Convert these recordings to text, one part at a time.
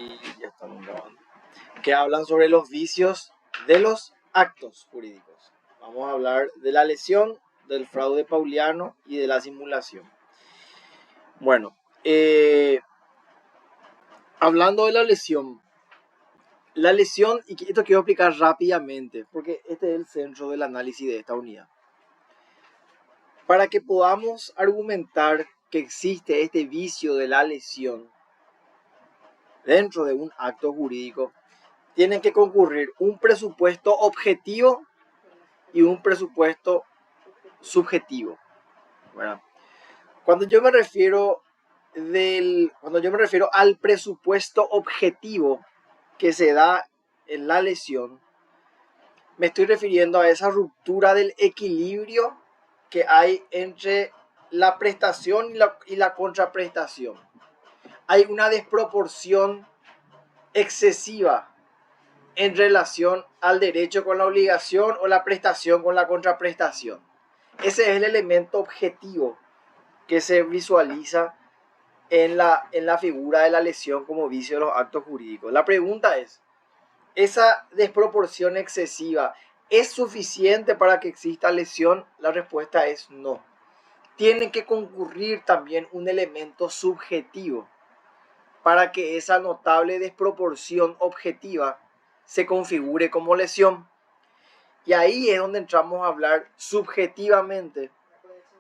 Ya estamos grabando. Que hablan sobre los vicios de los actos jurídicos. Vamos a hablar de la lesión, del fraude pauliano y de la simulación. Bueno, hablando de la lesión, y esto quiero explicar rápidamente, porque este es el centro del análisis de esta unidad. Para que podamos argumentar que existe este vicio de la lesión dentro de un acto jurídico, tienen que concurrir un presupuesto objetivo y un presupuesto subjetivo. Bueno, cuando yo me refiero al presupuesto objetivo que se da en la lesión, me estoy refiriendo a esa ruptura del equilibrio que hay entre la prestación y la contraprestación. Hay una desproporción excesiva en relación al derecho con la obligación o la prestación con la contraprestación. Ese es el elemento objetivo que se visualiza en la figura de la lesión como vicio de los actos jurídicos. La pregunta es, ¿esa desproporción excesiva es suficiente para que exista lesión? La respuesta es no. Tiene que concurrir también un elemento subjetivo para que esa notable desproporción objetiva se configure como lesión. Y ahí es donde entramos a hablar subjetivamente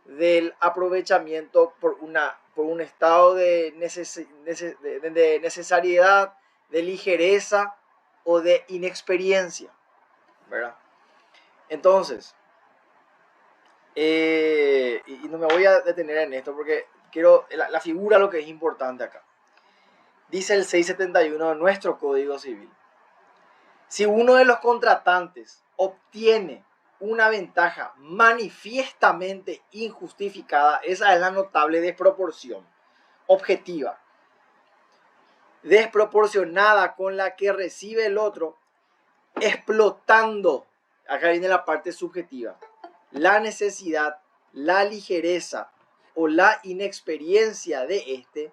del aprovechamiento por un estado de necesariedad, de ligereza o de inexperiencia, ¿verdad? Entonces, y no me voy a detener en esto porque quiero la figura, lo que es importante acá. Dice el 671 de nuestro Código Civil: si uno de los contratantes obtiene una ventaja manifiestamente injustificada, esa es la notable desproporción objetiva, desproporcionada con la que recibe el otro, explotando, acá viene la parte subjetiva, la necesidad, la ligereza o la inexperiencia de este,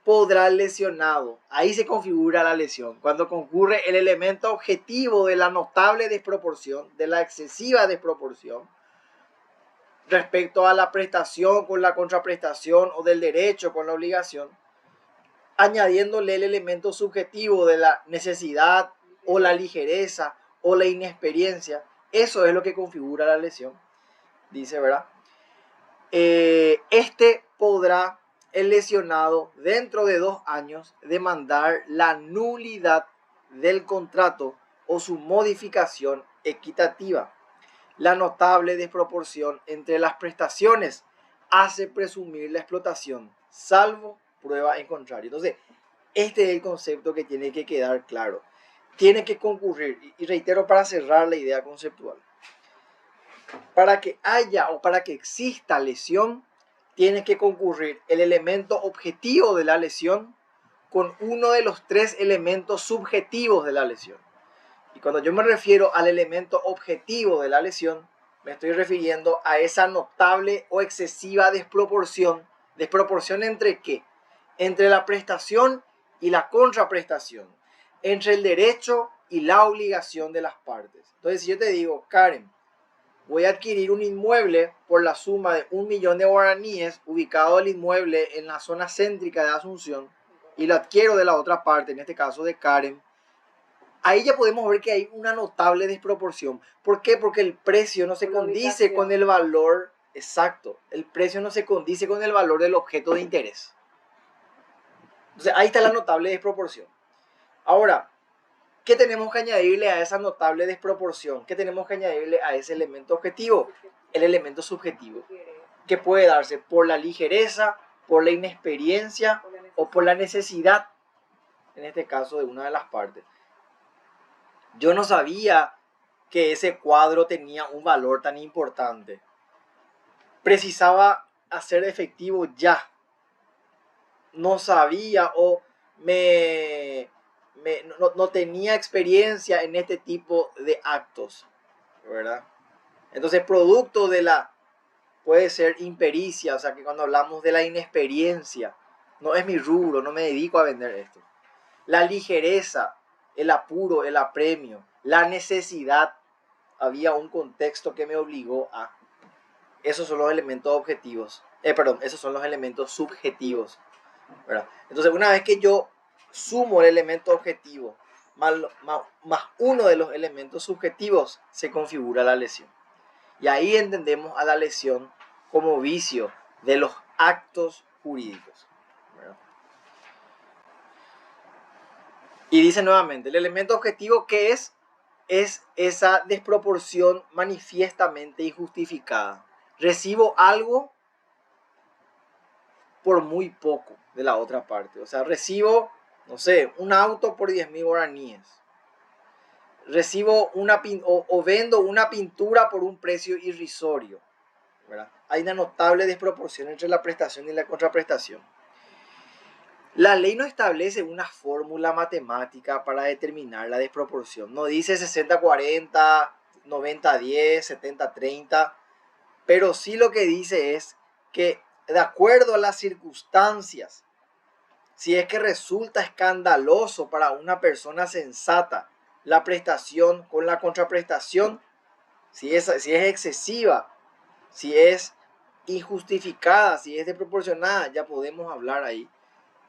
podrá el lesionado, ahí se configura la lesión, cuando concurre el elemento objetivo de la notable desproporción, de la excesiva desproporción, respecto a la prestación con la contraprestación o del derecho con la obligación, añadiéndole el elemento subjetivo de la necesidad o la ligereza o la inexperiencia. Eso es lo que configura la lesión, dice, ¿verdad? Este podrá el lesionado dentro de 2 años demandar la nulidad del contrato o su modificación equitativa. La notable desproporción entre las prestaciones hace presumir la explotación, salvo prueba en contrario. Entonces, este es el concepto que tiene que quedar claro. Tiene que concurrir, y reitero para cerrar la idea conceptual, para que haya o para que exista lesión, tiene que concurrir el elemento objetivo de la lesión con uno de los 3 elementos subjetivos de la lesión. Y cuando yo me refiero al elemento objetivo de la lesión, me estoy refiriendo a esa notable o excesiva desproporción. ¿Desproporción entre qué? Entre la prestación y la contraprestación, entre el derecho y la obligación de las partes. Entonces, si yo te digo, Karen, voy a adquirir un inmueble por la suma de 1 millón de guaraníes, ubicado el inmueble en la zona céntrica de Asunción, y lo adquiero de la otra parte, en este caso de Karen, ahí ya podemos ver que hay una notable desproporción. ¿Por qué? Porque el precio no se condice con el valor exacto. El precio no se condice con el valor del objeto de interés. Entonces, ahí está la notable desproporción. Ahora, ¿qué tenemos que añadirle a esa notable desproporción? ¿Qué tenemos que añadirle a ese elemento objetivo? El elemento subjetivo, que puede darse por la ligereza, por la inexperiencia o por la necesidad, en este caso de una de las partes. Yo no sabía que ese cuadro tenía un valor tan importante. Precisaba hacer efectivo ya. No sabía o no tenía experiencia en este tipo de actos, ¿verdad? Entonces, producto de puede ser impericia, o sea que cuando hablamos de la inexperiencia, no es mi rubro, no me dedico a vender esto. La ligereza, el apuro, el apremio, la necesidad. Había un contexto que me obligó a. Esos son los elementos objetivos. Esos son los elementos subjetivos, ¿verdad? Entonces, una vez que yo sumo el elemento objetivo más uno de los elementos subjetivos, se configura la lesión. Y ahí entendemos a la lesión como vicio de los actos jurídicos, ¿verdad? Y dice nuevamente, el elemento objetivo, ¿qué es? Es esa desproporción manifiestamente injustificada. Recibo algo por muy poco de la otra parte. O sea, recibo, no sé, un auto por 10.000 guaraníes. Recibo o vendo una pintura por un precio irrisorio, ¿verdad? Hay una notable desproporción entre la prestación y la contraprestación. La ley no establece una fórmula matemática para determinar la desproporción. No dice 60-40, 90-10, 70-30, pero sí lo que dice es que de acuerdo a las circunstancias, si es que resulta escandaloso para una persona sensata la prestación con la contraprestación, si es excesiva, si es injustificada, si es desproporcionada, ya podemos hablar ahí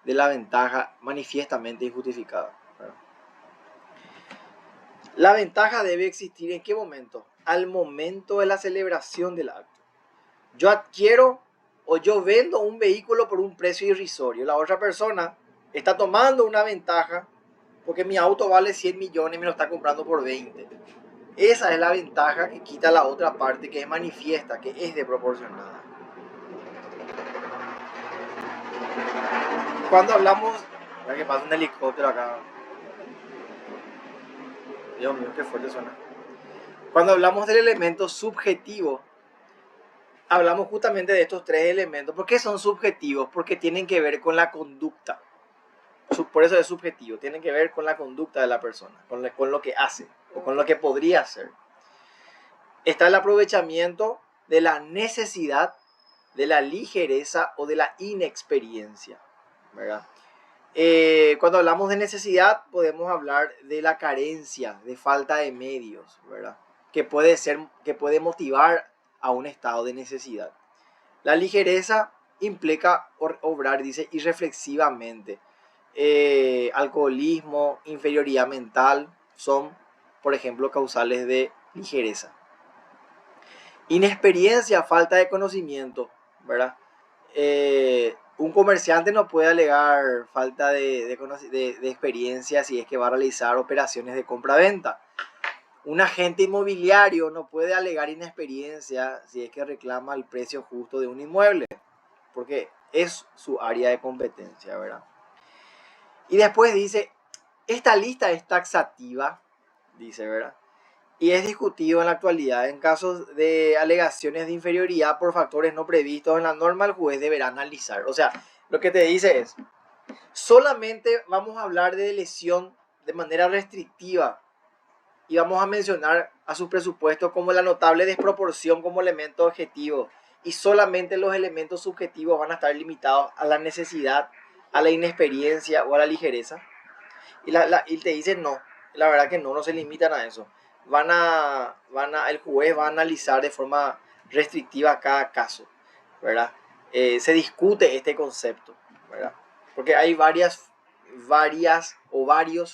de la ventaja manifiestamente injustificada. La ventaja debe existir ¿en qué momento? Al momento de la celebración del acto. Yo adquiero o yo vendo un vehículo por un precio irrisorio. La otra persona está tomando una ventaja porque mi auto vale 100 millones y me lo está comprando por 20. Esa es la ventaja que quita la otra parte, que es manifiesta, que es desproporcionada. Cuando hablamos... Mira que pasa un helicóptero acá. Dios mío, qué fuerte suena. Cuando hablamos del elemento subjetivo, hablamos justamente de estos tres elementos. ¿Por qué son subjetivos? Porque tienen que ver con la conducta. Por eso es subjetivo. Tienen que ver con la conducta de la persona, con lo que hace o con lo que podría hacer. Está el aprovechamiento de la necesidad, de la ligereza o de la inexperiencia, ¿verdad? Cuando hablamos de necesidad, podemos hablar de la carencia, de falta de medios, ¿verdad? Que puede motivar a un estado de necesidad. La ligereza implica obrar, dice, irreflexivamente. Alcoholismo, inferioridad mental son, por ejemplo, causales de ligereza. Inexperiencia, falta de conocimiento, ¿verdad? Un comerciante no puede alegar falta de experiencia si es que va a realizar operaciones de compra-venta. Un agente inmobiliario no puede alegar inexperiencia si es que reclama el precio justo de un inmueble, porque es su área de competencia, ¿verdad? Y después dice, esta lista es taxativa, dice, ¿verdad? Y es discutido en la actualidad. En casos de alegaciones de inferioridad por factores no previstos en la norma, el juez deberá analizar. O sea, lo que te dice es, solamente vamos a hablar de lesión de manera restrictiva y vamos a mencionar a sus presupuestos como la notable desproporción como elemento objetivo. Y solamente los elementos subjetivos van a estar limitados a la necesidad, a la inexperiencia o a la ligereza. Y te dicen no, la verdad que no se limitan a eso. El juez va a analizar de forma restrictiva cada caso, ¿verdad? Se discute este concepto, ¿verdad? Porque hay varios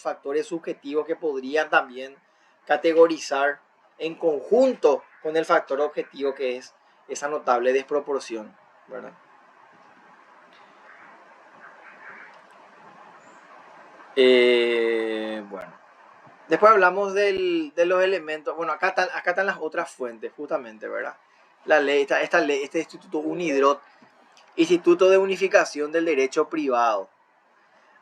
factores subjetivos que podrían también categorizar en conjunto con el factor objetivo, que es esa notable desproporción, ¿verdad? Bueno. Después hablamos de los elementos. Bueno, acá están las otras fuentes, justamente, ¿verdad? La ley, esta ley, este Instituto UNIDROIT, Instituto de Unificación del Derecho Privado.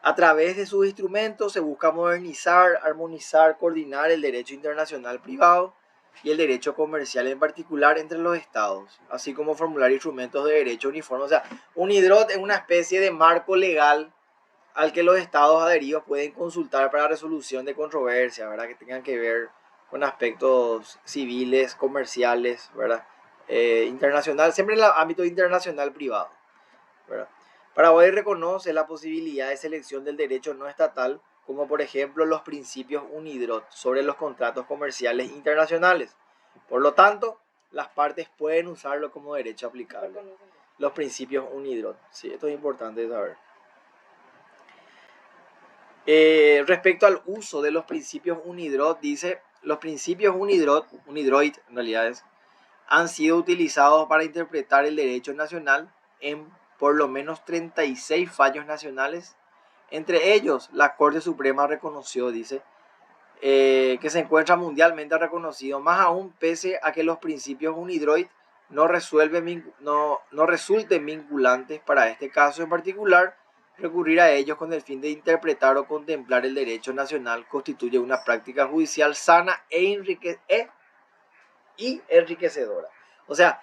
A través de sus instrumentos se busca modernizar, armonizar, coordinar el derecho internacional privado y el derecho comercial en particular entre los estados, así como formular instrumentos de derecho uniforme. O sea, UNIDROIT es una especie de marco legal al que los estados adheridos pueden consultar para resolución de controversias, ¿verdad? Que tengan que ver con aspectos civiles, comerciales, ¿verdad? Internacional, siempre en el ámbito internacional privado, ¿verdad? Paraguay reconoce la posibilidad de selección del derecho no estatal, como por ejemplo los principios UNIDROIT sobre los contratos comerciales internacionales. Por lo tanto, las partes pueden usarlo como derecho aplicable. Los principios UNIDROIT. Sí, esto es importante saber. Respecto al uso de los principios UNIDROIT, dice, los principios UNIDROIT en realidad han sido utilizados para interpretar el derecho nacional en por lo menos 36 fallos nacionales. Entre ellos, la Corte Suprema reconoció, dice, que se encuentra mundialmente reconocido, más aún pese a que los principios UNIDROIT no resulten vinculantes para este caso en particular. Recurrir a ellos con el fin de interpretar o contemplar el derecho nacional constituye una práctica judicial sana y enriquecedora. O sea,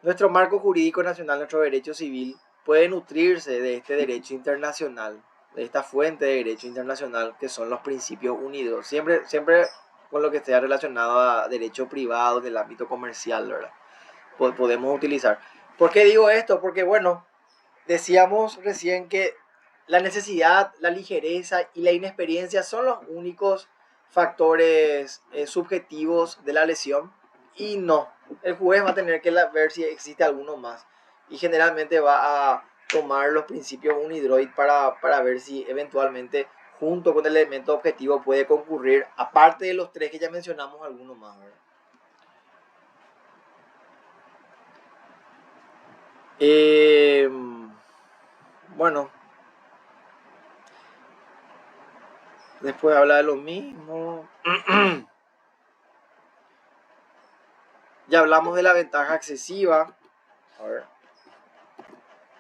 nuestro marco jurídico nacional, nuestro derecho civil, puede nutrirse de este derecho internacional, de esta fuente de derecho internacional que son los principios unidos, siempre con lo que esté relacionado a derecho privado del ámbito comercial, ¿verdad? Podemos utilizar. ¿Por qué digo esto? Porque, bueno, decíamos recién que la necesidad, la ligereza y la inexperiencia son los únicos factores subjetivos de la lesión, y no, el juez va a tener que ver si existe alguno más y generalmente va a tomar los principios UNIDROIT para ver si eventualmente junto con el elemento objetivo puede concurrir, aparte de los tres que ya mencionamos, alguno más, ¿verdad? Bueno, después habla de lo mismo. Ya hablamos de la ventaja excesiva, a ver,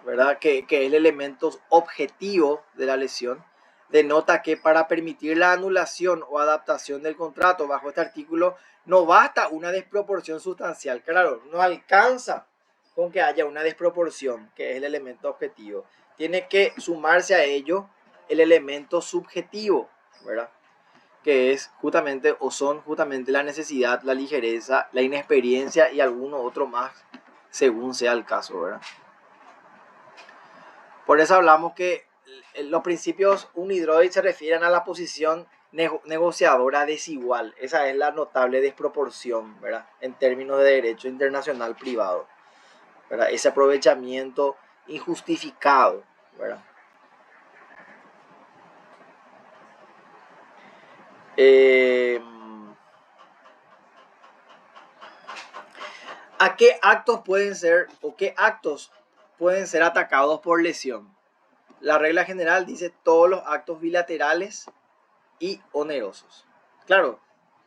¿verdad? Que es el elemento objetivo de la lesión. Denota que para permitir la anulación o adaptación del contrato bajo este artículo no basta una desproporción sustancial. Claro, no alcanza con que haya una desproporción, que es el elemento objetivo. Tiene que sumarse a ello el elemento subjetivo, ¿verdad? Que es justamente o son justamente la necesidad, la ligereza, la inexperiencia y alguno otro más, según sea el caso, ¿verdad? Por eso hablamos que los principios UNIDROIT se refieren a la posición negociadora desigual. Esa es la notable desproporción, ¿verdad? En términos de derecho internacional privado, ¿verdad? Ese aprovechamiento injustificado, ¿verdad? ¿A qué actos pueden ser o qué actos pueden ser atacados por lesión? La regla general dice todos los actos bilaterales y onerosos. Claro,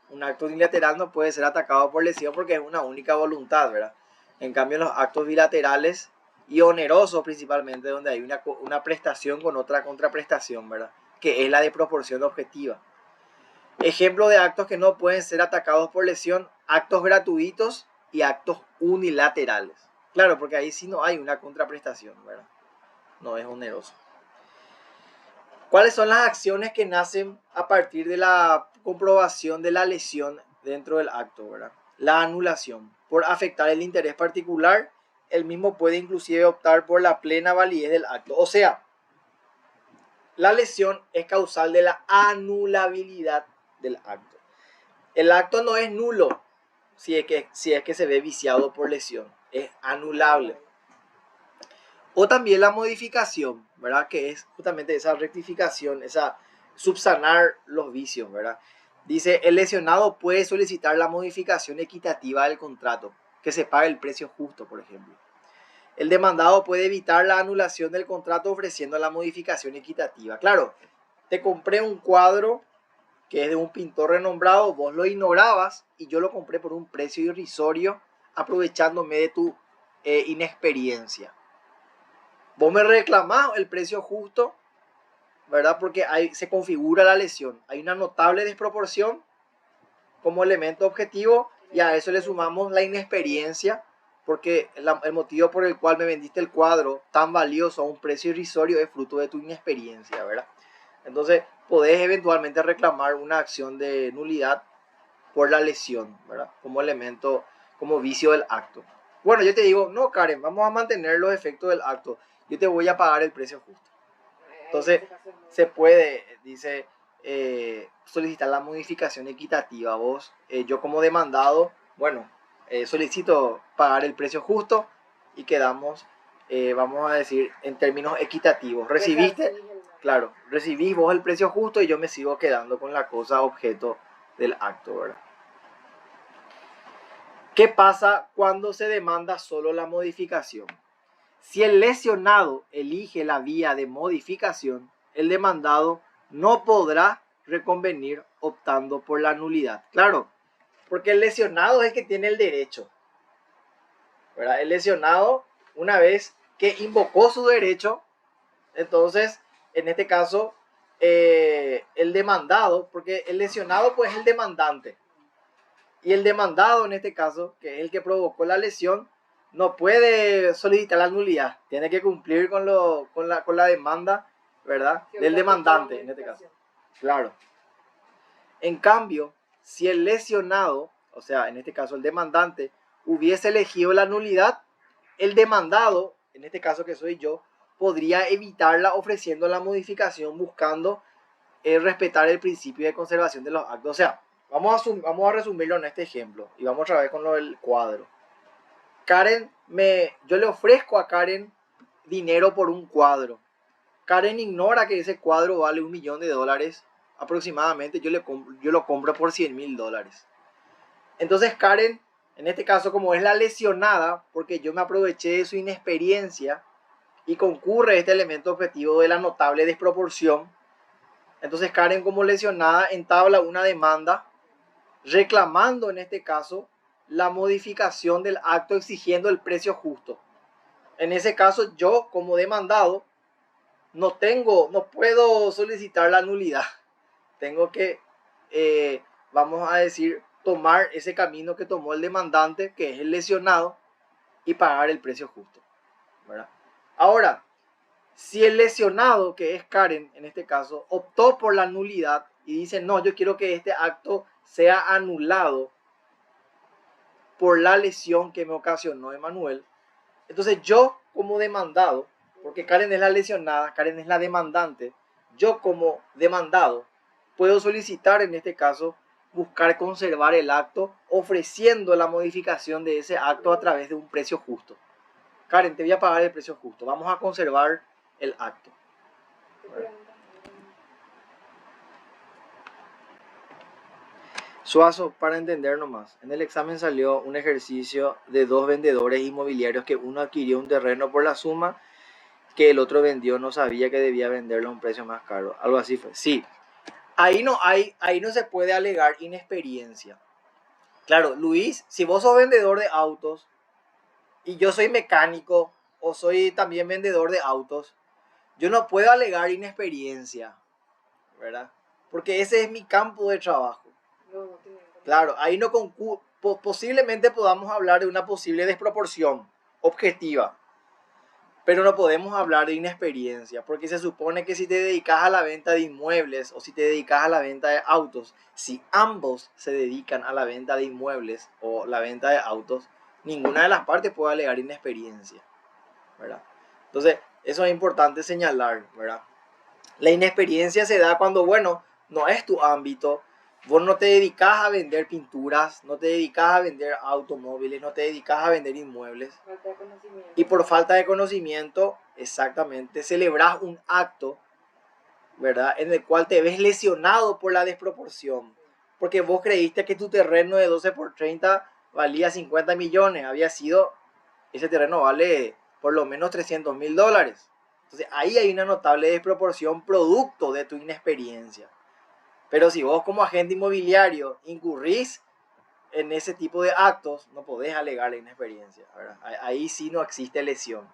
un acto unilateral no puede ser atacado por lesión porque es una única voluntad, ¿verdad? En cambio, los actos bilaterales y onerosos principalmente, donde hay una prestación con otra contraprestación, ¿verdad? Que es la de proporción objetiva. Ejemplo de actos que no pueden ser atacados por lesión: actos gratuitos y actos unilaterales. Claro, porque ahí sí no hay una contraprestación, ¿verdad? No es oneroso. ¿Cuáles son las acciones que nacen a partir de la comprobación de la lesión dentro del acto, ¿verdad? La anulación. Por afectar el interés particular, el mismo puede inclusive optar por la plena validez del acto. O sea, la lesión es causal de la anulabilidad del acto. El acto no es nulo si es que se ve viciado por lesión. Es anulable. O también la modificación, ¿verdad? Que es justamente esa rectificación, esa subsanar los vicios, ¿verdad? Dice, el lesionado puede solicitar la modificación equitativa del contrato, que se pague el precio justo, por ejemplo. El demandado puede evitar la anulación del contrato ofreciendo la modificación equitativa. Claro, te compré un cuadro que es de un pintor renombrado, vos lo ignorabas y yo lo compré por un precio irrisorio, aprovechándome de tu inexperiencia. Vos me reclamás el precio justo, ¿verdad? Porque se configura la lesión. Hay una notable desproporción como elemento objetivo y a eso le sumamos la inexperiencia, porque el motivo por el cual me vendiste el cuadro tan valioso a un precio irrisorio es fruto de tu inexperiencia, ¿verdad? Entonces, podés eventualmente reclamar una acción de nulidad por la lesión, ¿verdad? Como elemento, como vicio del acto. Bueno, yo te digo, no, Karen, vamos a mantener los efectos del acto. yo te voy a pagar el precio justo. Entonces, se puede, dice, solicitar la modificación equitativa. Vos, yo como demandado, bueno, solicito pagar el precio justo y quedamos, vamos a decir, en términos equitativos. ¿Recibiste? Claro, recibís vos el precio justo y yo me sigo quedando con la cosa objeto del acto, ¿verdad? ¿Qué pasa cuando se demanda solo la modificación? Si el lesionado elige la vía de modificación, el demandado no podrá reconvenir optando por la nulidad. Claro, porque el lesionado es el que tiene el derecho, ¿verdad? El lesionado, una vez que invocó su derecho, entonces, en este caso, el demandado, porque el lesionado pues es el demandante, y el demandado en este caso, que es el que provocó la lesión, no puede solicitar la nulidad, tiene que cumplir con la demanda, ¿verdad? Del demandante en este caso. Claro. En cambio, si el lesionado, o sea, en este caso el demandante, hubiese elegido la nulidad, el demandado, en este caso que soy yo, podría evitarla ofreciendo la modificación buscando respetar el principio de conservación de los actos. O sea, vamos a resumirlo en este ejemplo y vamos otra vez con lo del cuadro. Yo le ofrezco a Karen dinero por un cuadro. Karen ignora que ese cuadro vale $1.000.000 aproximadamente. Yo lo compro por $100.000. Entonces Karen, en este caso, como es la lesionada, porque yo me aproveché de su inexperiencia y concurre este elemento objetivo de la notable desproporción, entonces Karen, como lesionada, entabla una demanda reclamando en este caso la modificación del acto exigiendo el precio justo. En ese caso, yo como demandado no puedo solicitar la nulidad. Tengo que, vamos a decir, tomar ese camino que tomó el demandante, que es el lesionado, y pagar el precio justo, ¿verdad? Ahora, si el lesionado, que es Karen en este caso, optó por la nulidad y dice, no, yo quiero que este acto sea anulado por la lesión que me ocasionó Emanuel, entonces yo como demandado, porque Karen es la lesionada, Karen es la demandante, yo como demandado puedo solicitar en este caso buscar conservar el acto ofreciendo la modificación de ese acto a través de un precio justo. Karen, te voy a pagar el precio justo, vamos a conservar el acto. Suazo, para entender nomás, en el examen salió un ejercicio de dos vendedores inmobiliarios que uno adquirió un terreno por la suma que el otro vendió, no sabía que debía venderlo a un precio más caro. Algo así fue. Sí, ahí no se puede alegar inexperiencia. Claro, Luis, si vos sos vendedor de autos y yo soy mecánico o soy también vendedor de autos, yo no puedo alegar inexperiencia, ¿verdad? Porque ese es mi campo de trabajo. Claro, ahí no posiblemente podamos hablar de una posible desproporción objetiva, pero no podemos hablar de inexperiencia, porque se supone que si te dedicas a la venta de inmuebles o si te dedicas a la venta de autos, si ambos se dedican a la venta de inmuebles o la venta de autos, ninguna de las partes puede alegar inexperiencia, ¿verdad? Entonces, eso es importante señalar, ¿verdad? La inexperiencia se da cuando, bueno, no es tu ámbito, vos no te dedicas a vender pinturas, no te dedicas a vender automóviles, no te dedicas a vender inmuebles. Falta de conocimiento. Y por falta de conocimiento, exactamente, celebras un acto, ¿verdad? En el cual te ves lesionado por la desproporción. Porque vos creíste que tu terreno de 12 por 30 valía 50 millones. Ese terreno vale por lo menos $300.000. Entonces ahí hay una notable desproporción producto de tu inexperiencia. Pero si vos como agente inmobiliario incurrís en ese tipo de actos, no podés alegar la inexperiencia, ¿verdad? Ahí sí no existe lesión.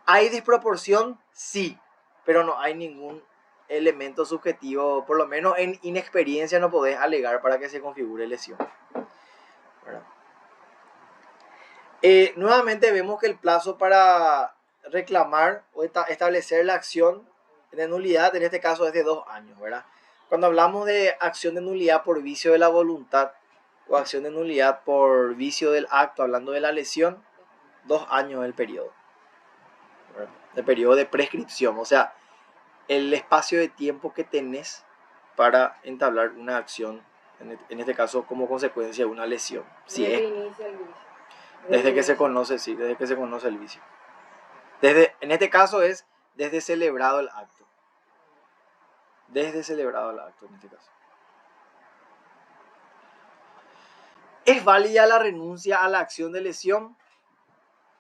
¿Hay desproporción? Sí, pero no hay ningún elemento subjetivo, por lo menos en inexperiencia no podés alegar para que se configure lesión, ¿verdad? Nuevamente vemos que el plazo para reclamar o establecer la acción de nulidad, en este caso es de 2 años, ¿verdad? Cuando hablamos de acción de nulidad por vicio de la voluntad o acción de nulidad por vicio del acto, hablando de la lesión, 2 años es el periodo, ¿verdad? el periodo de prescripción, o sea, el espacio de tiempo que tenés para entablar una acción, en este caso como consecuencia de una lesión. Si Desde es, que inicia el vicio. desde que se conoce, sí, desde que se conoce el vicio. En este caso es desde celebrado el acto. Desde celebrado el acto en este caso. ¿Es válida la renuncia a la acción de lesión?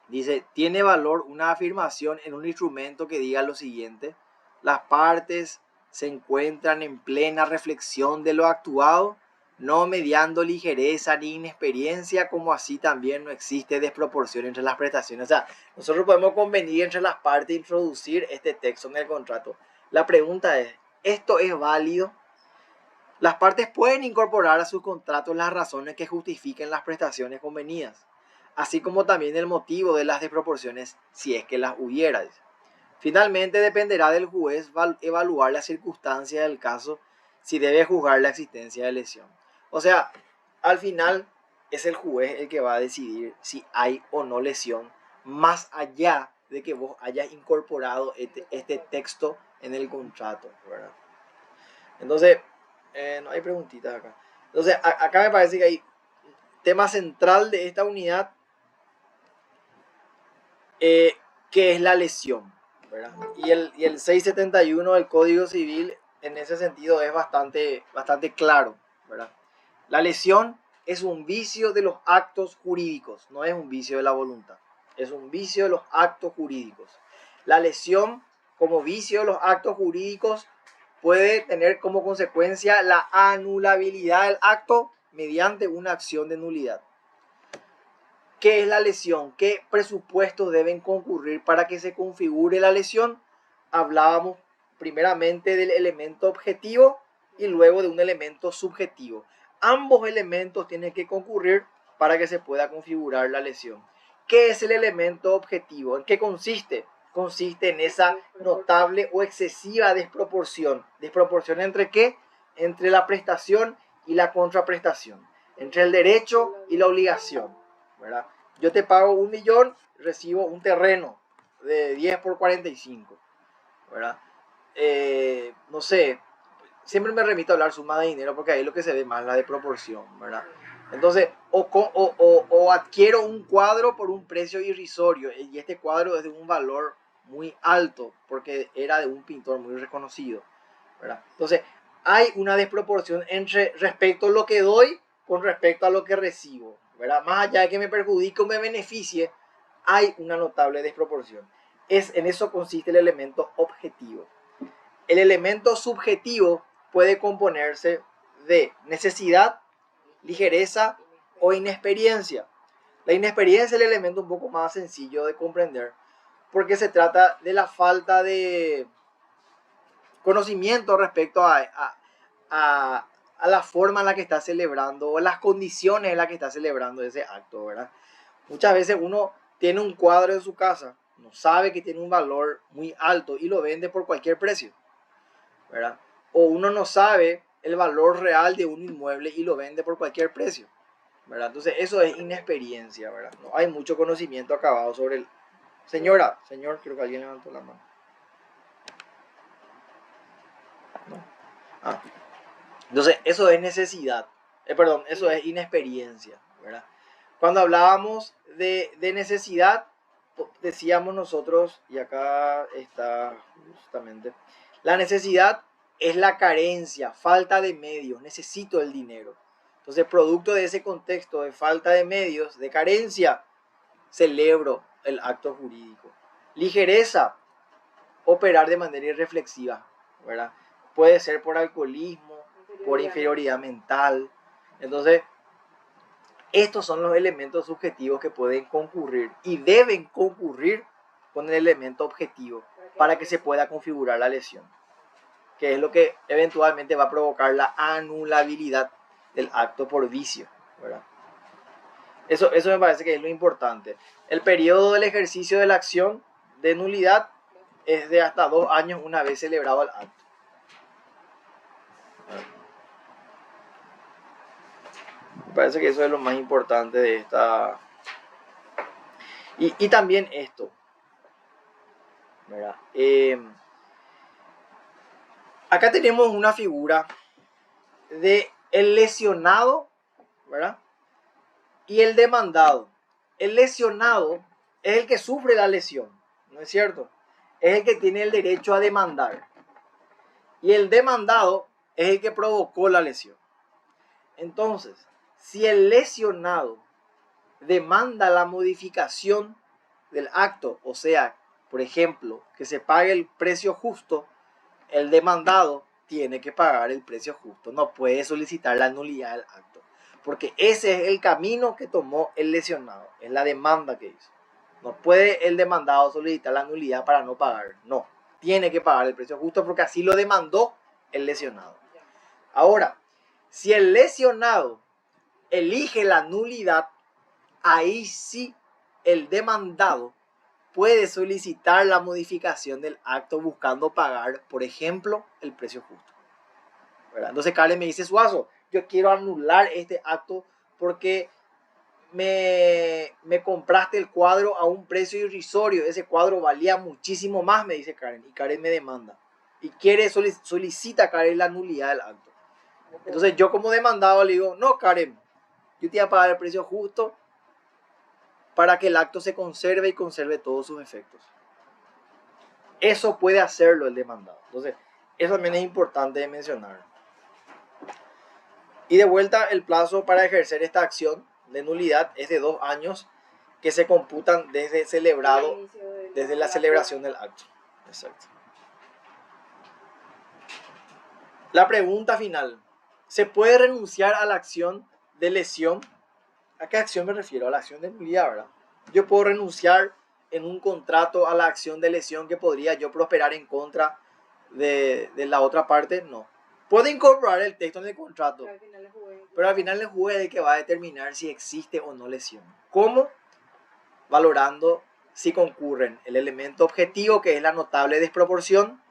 Dice, tiene valor una afirmación en un instrumento que diga lo siguiente: las partes se encuentran en plena reflexión de lo actuado, no mediando ligereza ni inexperiencia, como así también no existe desproporción entre las prestaciones. O sea, nosotros podemos convenir entre las partes e introducir este texto en el contrato. La pregunta es, ¿esto es válido? Las partes pueden incorporar a sus contratos las razones que justifiquen las prestaciones convenidas, así como también el motivo de las desproporciones si es que las hubiera. Finalmente dependerá del juez evaluar las circunstancias del caso si debe juzgar la existencia de lesión. O sea, al final es el juez el que va a decidir si hay o no lesión, más allá de que vos hayas incorporado este texto en el contrato, ¿verdad? Entonces, no hay preguntitas acá. Entonces, acá me parece que hay tema central de esta unidad, que es la lesión, ¿verdad? Y el 671 del Código Civil en ese sentido es bastante claro, ¿verdad? La lesión es un vicio de los actos jurídicos, no es un vicio de la voluntad, es un vicio de los actos jurídicos. La lesión como vicio de los actos jurídicos puede tener como consecuencia la anulabilidad del acto mediante una acción de nulidad. ¿Qué es la lesión? ¿Qué presupuestos deben concurrir para que se configure la lesión? Hablábamos primeramente del elemento objetivo y luego de un elemento subjetivo. Ambos elementos tienen que concurrir para que se pueda configurar la lesión. ¿Qué es el elemento objetivo? ¿En qué consiste? Consiste en esa notable o excesiva desproporción. ¿Desproporción entre qué? Entre la prestación y la contraprestación. Entre el derecho y la obligación, ¿verdad? Yo te pago 1 millón, recibo un terreno de 10 por 45, ¿verdad? No sé, siempre me remito a hablar suma de dinero porque ahí es lo que se ve más, la de proporción, ¿verdad? Entonces, o adquiero un cuadro por un precio irrisorio y este cuadro es de un valor muy alto porque era de un pintor muy reconocido, ¿verdad? Entonces, hay una desproporción entre respecto a lo que doy con respecto a lo que recibo, ¿verdad? Más allá de que me perjudique o me beneficie, hay una notable desproporción. En eso consiste el elemento objetivo. El elemento subjetivo puede componerse de necesidad, ligereza o inexperiencia. La inexperiencia es el elemento un poco más sencillo de comprender porque se trata de la falta de conocimiento respecto a la forma en la que está celebrando o las condiciones en las que está celebrando ese acto, ¿verdad? Muchas veces uno tiene un cuadro en su casa, no sabe que tiene un valor muy alto y lo vende por cualquier precio, ¿verdad? O uno no sabe el valor real de un inmueble y lo vende por cualquier precio, ¿verdad? Entonces eso es inexperiencia, ¿verdad? No hay mucho conocimiento acabado sobre el... Señora, señor, creo que alguien levantó la mano. ¿No? Ah. Entonces eso es necesidad, perdón, eso es inexperiencia, ¿verdad? Cuando hablábamos de necesidad, decíamos nosotros, y acá está justamente, la necesidad es la carencia, falta de medios, necesito el dinero. Entonces, producto de ese contexto de falta de medios, de carencia, celebro el acto jurídico. Ligereza, operar de manera irreflexiva, ¿verdad? Puede ser por alcoholismo, por inferioridad mental. Entonces, estos son los elementos subjetivos que pueden concurrir y deben concurrir con el elemento objetivo para que se pueda configurar la lesión, que es lo que eventualmente va a provocar la anulabilidad del acto por vicio, ¿verdad? Eso me parece que es lo importante. El periodo del ejercicio de la acción de nulidad es de hasta 2 años una vez celebrado el acto. Me parece que eso es lo más importante de esta. Y también esto. ¿verdad? Acá tenemos una figura de el lesionado, ¿verdad? Y el demandado. El lesionado es el que sufre la lesión, ¿no es cierto? Es el que tiene el derecho a demandar. Y el demandado es el que provocó la lesión. Entonces, si el lesionado demanda la modificación del acto, o sea, por ejemplo, que se pague el precio justo, el demandado tiene que pagar el precio justo, no puede solicitar la nulidad del acto, porque ese es el camino que tomó el lesionado, es la demanda que hizo. No puede el demandado solicitar la nulidad para no pagar, no, tiene que pagar el precio justo porque así lo demandó el lesionado. Ahora, si el lesionado elige la nulidad, ahí sí el demandado puede solicitar la modificación del acto buscando pagar, por ejemplo, el precio justo, ¿verdad? Entonces Karen me dice, Suazo, yo quiero anular este acto porque me compraste el cuadro a un precio irrisorio, ese cuadro valía muchísimo más, me dice Karen, y Karen me demanda. Y solicita Karen la nulidad del acto. Entonces yo como demandado le digo, no Karen, yo te voy a pagar el precio justo para que el acto se conserve y conserve todos sus efectos. Eso puede hacerlo el demandado. Entonces, eso también es importante de mencionar. Y de vuelta, el plazo para ejercer esta acción de nulidad es de 2 años que se computan desde la celebración del acto. Exacto. La pregunta final. ¿Se puede renunciar a la acción de lesión? ¿A qué acción me refiero? A la acción de nulidad, ¿verdad? Yo puedo renunciar en un contrato a la acción de lesión que podría yo prosperar en contra de la otra parte, no. Puedo incorporar el texto en el contrato, pero al final el juez es el que va a determinar si existe o no lesión. ¿Cómo? Valorando si concurren el elemento objetivo, que es la notable desproporción,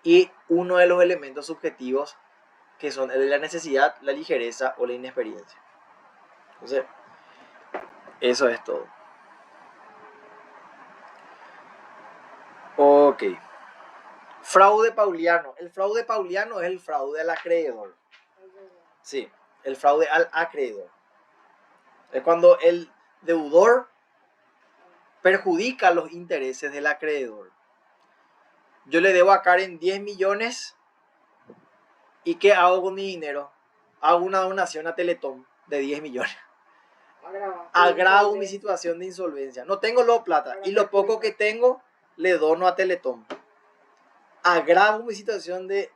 y uno de los elementos subjetivos, que son el de la necesidad, la ligereza o la inexperiencia. Entonces, eso es todo. Ok. Fraude pauliano. El fraude pauliano es el fraude al acreedor. Sí, el fraude al acreedor. Es cuando el deudor perjudica los intereses del acreedor. Yo le debo a Karen 10 millones y ¿qué hago con mi dinero? Hago una donación a Teletón de 10 millones. Agravo mi situación de insolvencia. No tengo lo plata y lo poco que tengo le dono a Teletón. Agravo mi situación de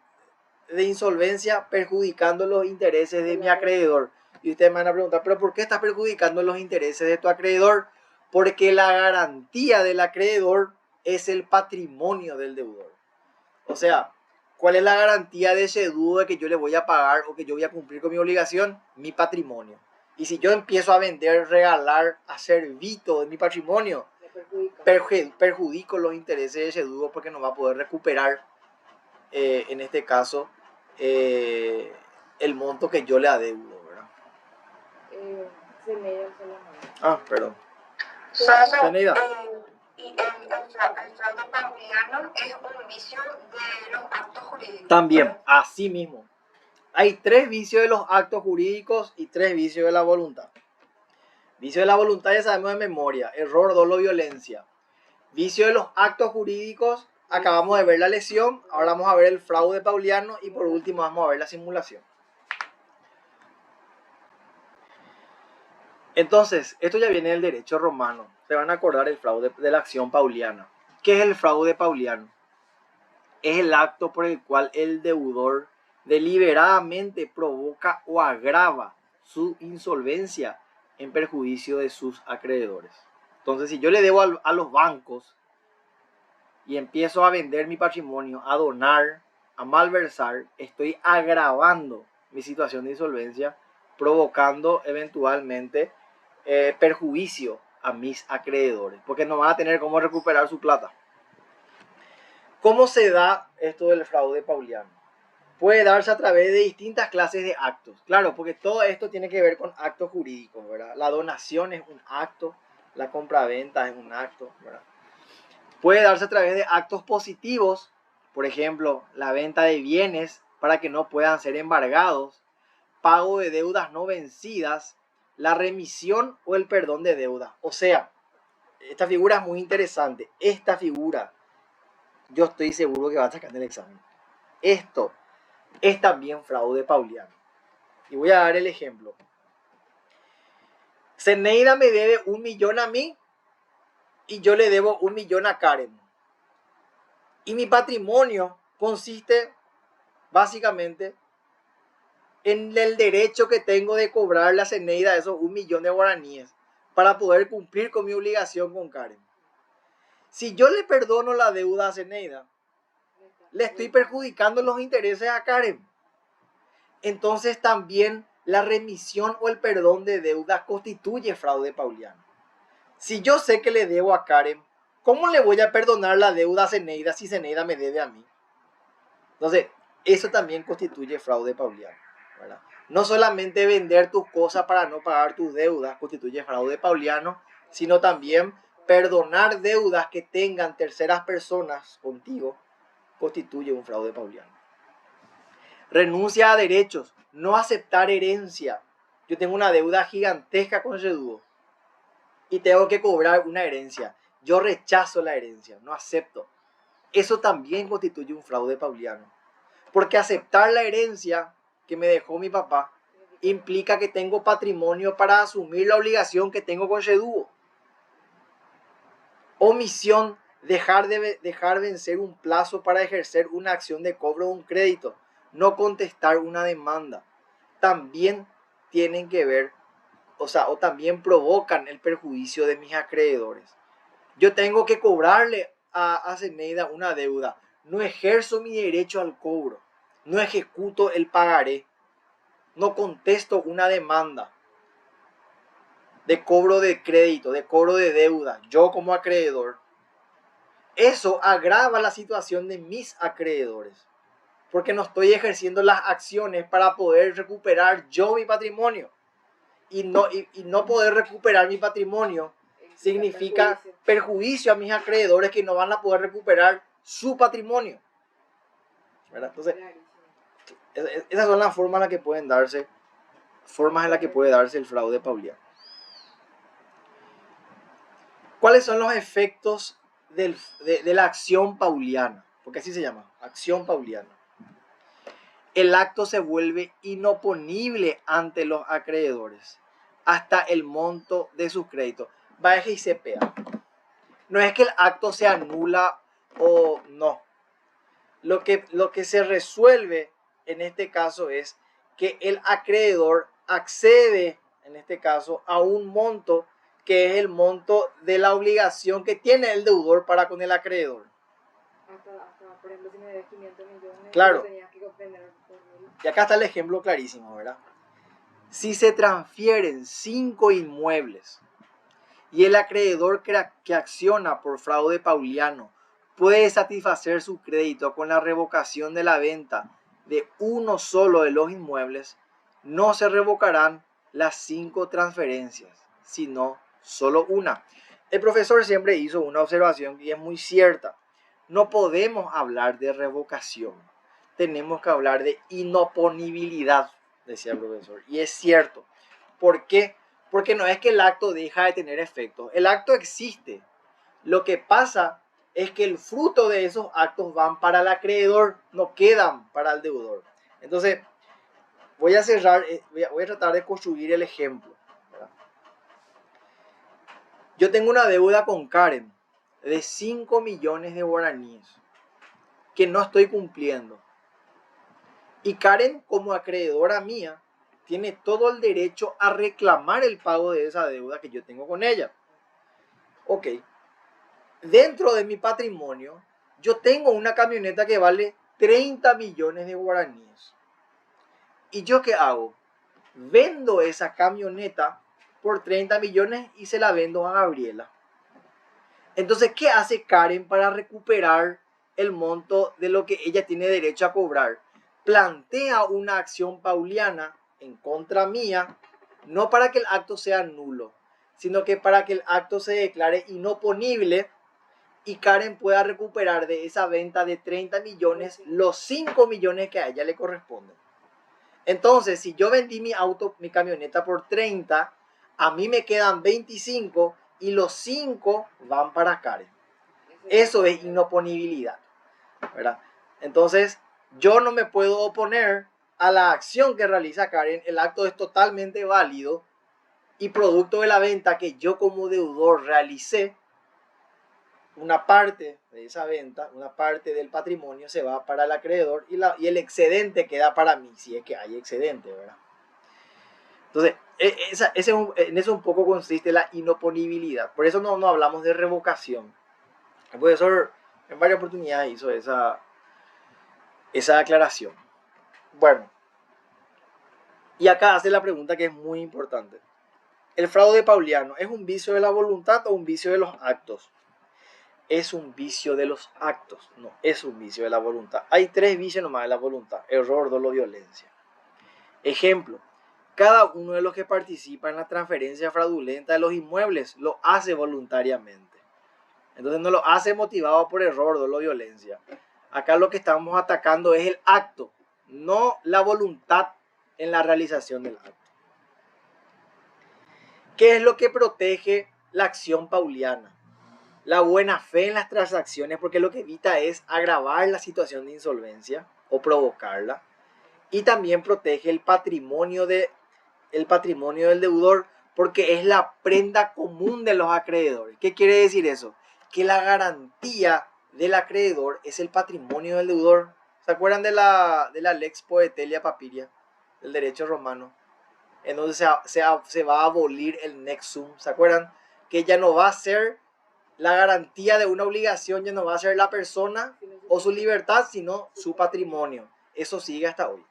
insolvencia perjudicando los intereses de mi acreedor. Y ustedes me van a preguntar, ¿pero por qué estás perjudicando los intereses de tu acreedor? Porque la garantía del acreedor es el patrimonio del deudor. O sea, ¿cuál es la garantía de ese deudo de que yo le voy a pagar o que yo voy a cumplir con mi obligación? Mi patrimonio. Y si yo empiezo a vender, regalar, hacer vito de mi patrimonio, perjudico los intereses de ese deudo porque no va a poder recuperar, en este caso, el monto que yo le adeudo, ¿verdad? Perdón. Zeneida. Y el fraude pauliano es un vicio de los actos jurídicos. También, así mismo. Hay 3 vicios de los actos jurídicos y 3 vicios de la voluntad. Vicio de la voluntad ya sabemos de memoria: error, dolo, violencia. Vicio de los actos jurídicos, acabamos de ver la lesión, ahora vamos a ver el fraude pauliano y por último vamos a ver la simulación. Entonces, esto ya viene del derecho romano. Se van a acordar el fraude de la acción pauliana. ¿Qué es el fraude pauliano? Es el acto por el cual el deudor deliberadamente provoca o agrava su insolvencia en perjuicio de sus acreedores. Entonces, si yo le debo a los bancos y empiezo a vender mi patrimonio, a donar, a malversar, estoy agravando mi situación de insolvencia, provocando eventualmente perjuicio a mis acreedores, porque no van a tener cómo recuperar su plata. ¿Cómo se da esto del fraude pauliano? Puede darse a través de distintas clases de actos. Claro, porque todo esto tiene que ver con actos jurídicos, ¿verdad? La donación es un acto, la compraventa es un acto, ¿verdad? Puede darse a través de actos positivos, por ejemplo, la venta de bienes para que no puedan ser embargados, pago de deudas no vencidas, la remisión o el perdón de deudas. O sea, esta figura es muy interesante. Esta figura, yo estoy seguro que va a sacar en el examen. Esto es también fraude pauliano. Y voy a dar el ejemplo. Zeneida me debe 1 millón a mí y yo le debo 1 millón a Karen. Y mi patrimonio consiste básicamente en el derecho que tengo de cobrarle a Zeneida esos 1 millón de guaraníes para poder cumplir con mi obligación con Karen. Si yo le perdono la deuda a Zeneida, le estoy perjudicando los intereses a Karen. Entonces también la remisión o el perdón de deuda constituye fraude pauliano. Si yo sé que le debo a Karen, ¿cómo le voy a perdonar la deuda a Zeneida si Zeneida me debe a mí? Entonces, eso también constituye fraude pauliano, ¿verdad? No solamente vender tus cosas para no pagar tus deudas constituye fraude pauliano, sino también perdonar deudas que tengan terceras personas contigo constituye un fraude pauliano. Renuncia a derechos, no aceptar herencia. Yo tengo una deuda gigantesca con Reduo y tengo que cobrar una herencia. Yo rechazo la herencia, no acepto. Eso también constituye un fraude pauliano. Porque aceptar la herencia que me dejó mi papá implica que tengo patrimonio para asumir la obligación que tengo con Reduo. Omisión, dejar vencer un plazo para ejercer una acción de cobro de un crédito. No contestar una demanda. También tienen que ver, o también provocan el perjuicio de mis acreedores. Yo tengo que cobrarle a Zeneida una deuda. No ejerzo mi derecho al cobro. No ejecuto el pagaré. No contesto una demanda de cobro de crédito, de cobro de deuda, yo como acreedor. Eso agrava la situación de mis acreedores, porque no estoy ejerciendo las acciones para poder recuperar yo mi patrimonio. Y no poder recuperar mi patrimonio significa perjuicio a mis acreedores que no van a poder recuperar su patrimonio, ¿verdad? Entonces, esas son las formas en las que pueden darse, el fraude pauliano. ¿Cuáles son los efectos de la acción pauliana? Porque así se llama, acción pauliana. El acto se vuelve inoponible ante los acreedores hasta el monto de sus créditos. Baja y CPA. No es que el acto se anula o no. Lo que se resuelve en este caso es que el acreedor accede, en este caso, a un monto que es el monto de la obligación que tiene el deudor para con el acreedor. Hasta, por ejemplo, si me debes 500 millones, claro. Tenías que obtener por mil. Y acá está el ejemplo clarísimo, ¿verdad? Si se transfieren 5 inmuebles y el acreedor que acciona por fraude pauliano puede satisfacer su crédito con la revocación de la venta de uno solo de los inmuebles, no se revocarán las 5 transferencias, sino solo una. El profesor siempre hizo una observación y es muy cierta. No podemos hablar de revocación, tenemos que hablar de inoponibilidad, decía el profesor. Y es cierto. ¿Por qué? Porque no es que el acto deja de tener efectos. El acto existe. Lo que pasa es que el fruto de esos actos van para el acreedor, no quedan para el deudor. Entonces, voy a cerrar, voy a tratar de construir el ejemplo, ¿verdad? Yo tengo una deuda con Karen de 5 millones de guaraníes que no estoy cumpliendo. Y Karen, como acreedora mía, tiene todo el derecho a reclamar el pago de esa deuda que yo tengo con ella. Ok. Dentro de mi patrimonio, yo tengo una camioneta que vale 30 millones de guaraníes. ¿Y yo qué hago? Vendo esa camioneta por 30 millones y se la vendo a Gabriela. Entonces, ¿qué hace Karen para recuperar el monto de lo que ella tiene derecho a cobrar? Plantea una acción pauliana en contra mía, no para que el acto sea nulo, sino que para que el acto se declare inoponible y Karen pueda recuperar de esa venta de 30 millones los 5 millones que a ella le corresponden. Entonces, si yo vendí mi camioneta por 30, a mí me quedan 25 y los 5 van para Karen. Eso es inoponibilidad, ¿verdad? Entonces, yo no me puedo oponer a la acción que realiza Karen. El acto es totalmente válido y producto de la venta que yo como deudor realicé, una parte de esa venta, una parte del patrimonio se va para el acreedor y el excedente queda para mí, si es que hay excedente, ¿verdad? Entonces, en eso un poco consiste la inoponibilidad. Por eso no hablamos de revocación. El profesor en varias oportunidades hizo esa aclaración. Bueno, y acá hace la pregunta que es muy importante. ¿El fraude pauliano es un vicio de la voluntad o un vicio de los actos? Es un vicio de los actos, no es un vicio de la voluntad. Hay 3 vicios nomás de la voluntad: error, dolo, violencia. Ejemplo, cada uno de los que participa en la transferencia fraudulenta de los inmuebles lo hace voluntariamente. Entonces no lo hace motivado por error, dolo, violencia. Acá lo que estamos atacando es el acto, no la voluntad en la realización del acto. ¿Qué es lo que protege la acción pauliana? La buena fe en las transacciones, porque lo que evita es agravar la situación de insolvencia o provocarla. Y también protege el patrimonio del deudor, porque es la prenda común de los acreedores. ¿Qué quiere decir eso? Que la garantía del acreedor es el patrimonio del deudor. ¿Se acuerdan de la Lex Poetelia Papiria, del derecho romano? En donde se va a abolir el nexum. ¿Se acuerdan? Que ya no va a ser la garantía de una obligación, ya no va a ser la persona o su libertad, sino su patrimonio. Eso sigue hasta hoy.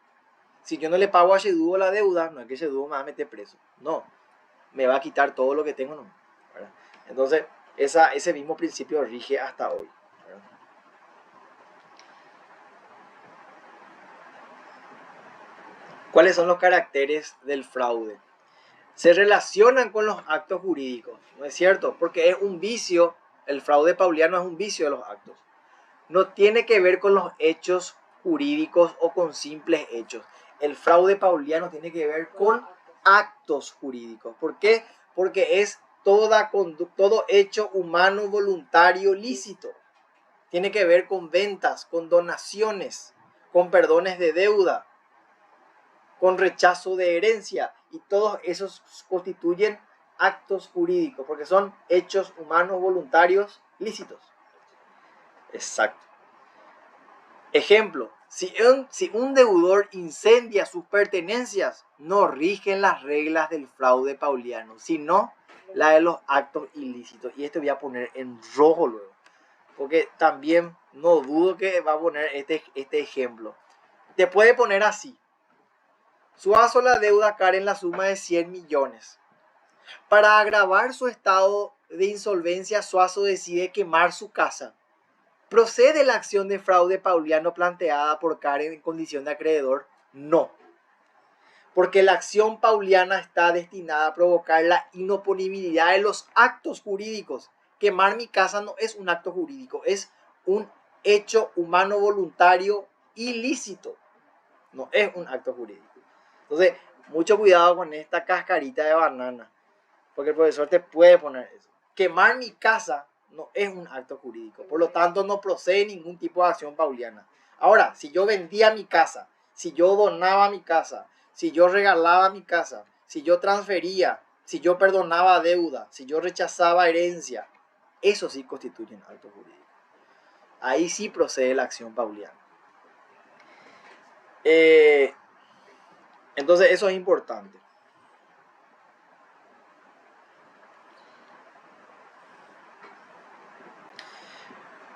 Si yo no le pago a Sheduo la deuda, no es que Sheduo me va a meter preso. No, me va a quitar todo lo que tengo. No, ¿verdad? Entonces, ese mismo principio rige hasta hoy, ¿verdad? ¿Cuáles son los caracteres del fraude? Se relacionan con los actos jurídicos, ¿no es cierto? Porque es un vicio, el fraude pauliano es un vicio de los actos. No tiene que ver con los hechos jurídicos o con simples hechos. El fraude pauliano tiene que ver con actos jurídicos. ¿Por qué? Porque es todo hecho humano voluntario lícito. Tiene que ver con ventas, con donaciones, con perdones de deuda, con rechazo de herencia, y todos esos constituyen actos jurídicos porque son hechos humanos voluntarios lícitos. Exacto. Ejemplo, si un deudor incendia sus pertenencias, no rigen las reglas del fraude pauliano, sino la de los actos ilícitos. Y esto voy a poner en rojo luego, porque también no dudo que va a poner este ejemplo. Te puede poner así: Suazo la deuda a Karen la suma de 100 millones. Para agravar su estado de insolvencia, Suazo decide quemar su casa. ¿Procede la acción de fraude pauliano planteada por Karen en condición de acreedor? No. Porque la acción pauliana está destinada a provocar la inoponibilidad de los actos jurídicos. Quemar mi casa no es un acto jurídico, es un hecho humano voluntario ilícito. No es un acto jurídico. Entonces, mucho cuidado con esta cascarita de banana, porque el profesor te puede poner eso. Quemar mi casa no es un acto jurídico, por lo tanto no procede ningún tipo de acción pauliana. Ahora, si yo vendía mi casa, si yo donaba mi casa, si yo regalaba mi casa, si yo transfería, si yo perdonaba deuda, si yo rechazaba herencia, eso sí constituye un acto jurídico. Ahí sí procede la acción pauliana. Entonces eso es importante.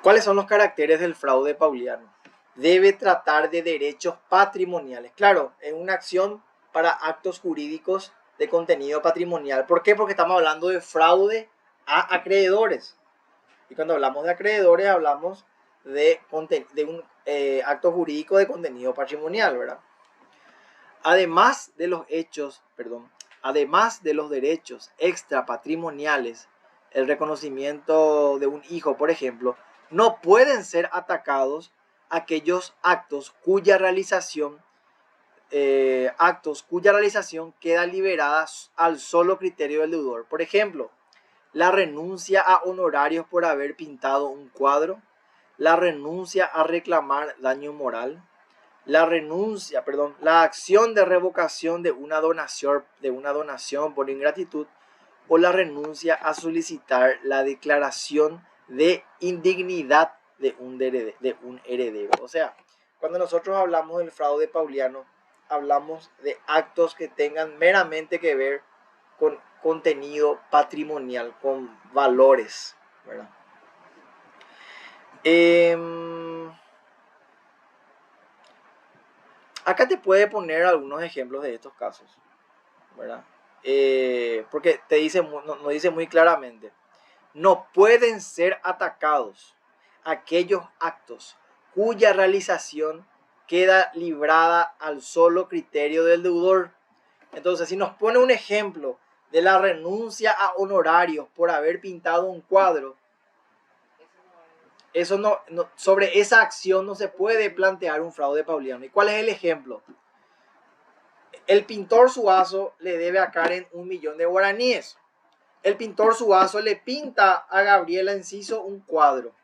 ¿Cuáles son los caracteres del fraude pauliano? Debe tratar de derechos patrimoniales. Claro, es una acción para actos jurídicos de contenido patrimonial. ¿Por qué? Porque estamos hablando de fraude a acreedores. Y cuando hablamos de acreedores hablamos de un acto jurídico de contenido patrimonial, ¿verdad? Además de los derechos extrapatrimoniales, el reconocimiento de un hijo, por ejemplo, no pueden ser atacados aquellos actos cuya realización queda liberada al solo criterio del deudor. Por ejemplo, la renuncia a honorarios por haber pintado un cuadro, la renuncia a reclamar daño moral, la acción de revocación de una donación por ingratitud, o la renuncia a solicitar la declaración de indignidad de un heredero. O sea, cuando nosotros hablamos del fraude pauliano, hablamos de actos que tengan meramente que ver con contenido patrimonial, con valores, ¿verdad? Acá te puede poner algunos ejemplos de estos casos, ¿verdad? Porque nos dice muy claramente, no pueden ser atacados aquellos actos cuya realización queda librada al solo criterio del deudor. Entonces, si nos pone un ejemplo de la renuncia a honorarios por haber pintado un cuadro, sobre esa acción no se puede plantear un fraude pauliano. ¿Y cuál es el ejemplo? El pintor Suazo le debe a Karen 1.000.000 de guaraníes. El pintor Suazo le pinta a Gabriela Enciso un cuadro.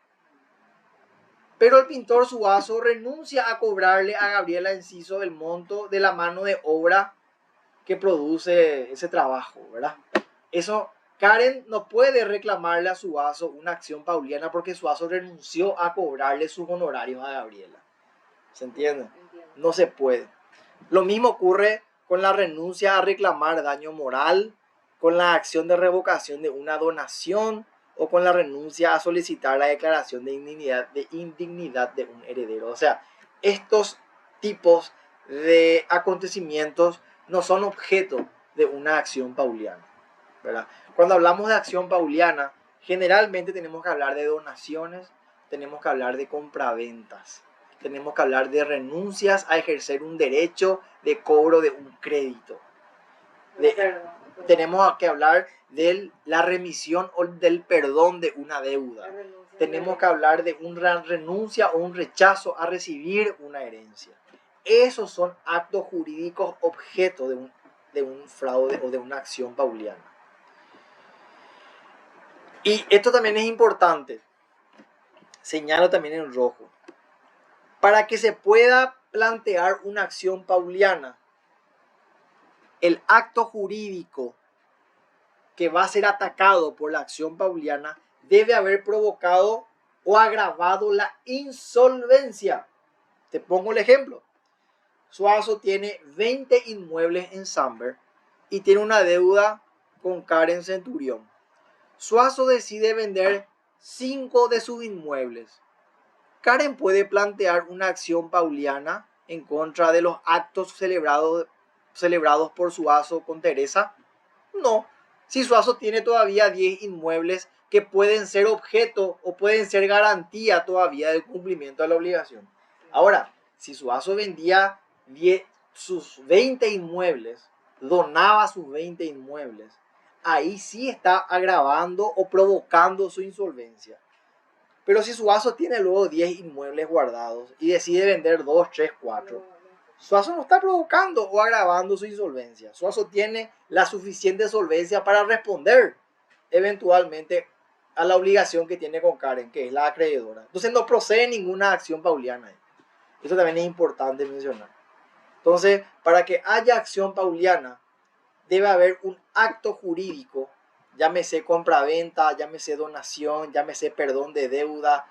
Pero el pintor Suazo renuncia a cobrarle a Gabriela Enciso el monto de la mano de obra que produce ese trabajo, ¿verdad? Karen no puede reclamarle a Suazo una acción pauliana porque Suazo renunció a cobrarle sus honorarios a Gabriela. ¿Se entiende? No se puede. Lo mismo ocurre con la renuncia a reclamar daño moral, con la acción de revocación de una donación o con la renuncia a solicitar la declaración de indignidad de un heredero. O sea, estos tipos de acontecimientos no son objeto de una acción pauliana, ¿verdad? Cuando hablamos de acción pauliana, generalmente tenemos que hablar de donaciones, tenemos que hablar de compraventas, tenemos que hablar de renuncias a ejercer un derecho de cobro de un crédito. Tenemos que hablar de la remisión o del perdón de una deuda. Tenemos que hablar de una renuncia o un rechazo a recibir una herencia. Esos son actos jurídicos objeto de un fraude o de una acción pauliana. Y esto también es importante. Señalo también en rojo. Para que se pueda plantear una acción pauliana, el acto jurídico que va a ser atacado por la acción pauliana debe haber provocado o agravado la insolvencia. Te pongo el ejemplo. Suazo tiene 20 inmuebles en Samber y tiene una deuda con Karen Centurión. Suazo decide vender 5 de sus inmuebles. Karen puede plantear una acción pauliana en contra de los actos celebrados por Suazo con Teresa. No, si Suazo tiene todavía 10 inmuebles que pueden ser objeto o pueden ser garantía todavía del cumplimiento de la obligación. Ahora, si Suazo vendía sus 20 inmuebles, donaba sus 20 inmuebles, ahí sí está agravando o provocando su insolvencia. Pero si Suazo tiene luego 10 inmuebles guardados y decide vender 2, 3, 4, Suazo no está provocando o agravando su insolvencia. Suazo tiene la suficiente solvencia para responder eventualmente a la obligación que tiene con Karen, que es la acreedora. Entonces no procede ninguna acción pauliana. Eso también es importante mencionar. Entonces, para que haya acción pauliana, debe haber un acto jurídico, llámese compraventa, llámese donación, llámese perdón de deuda,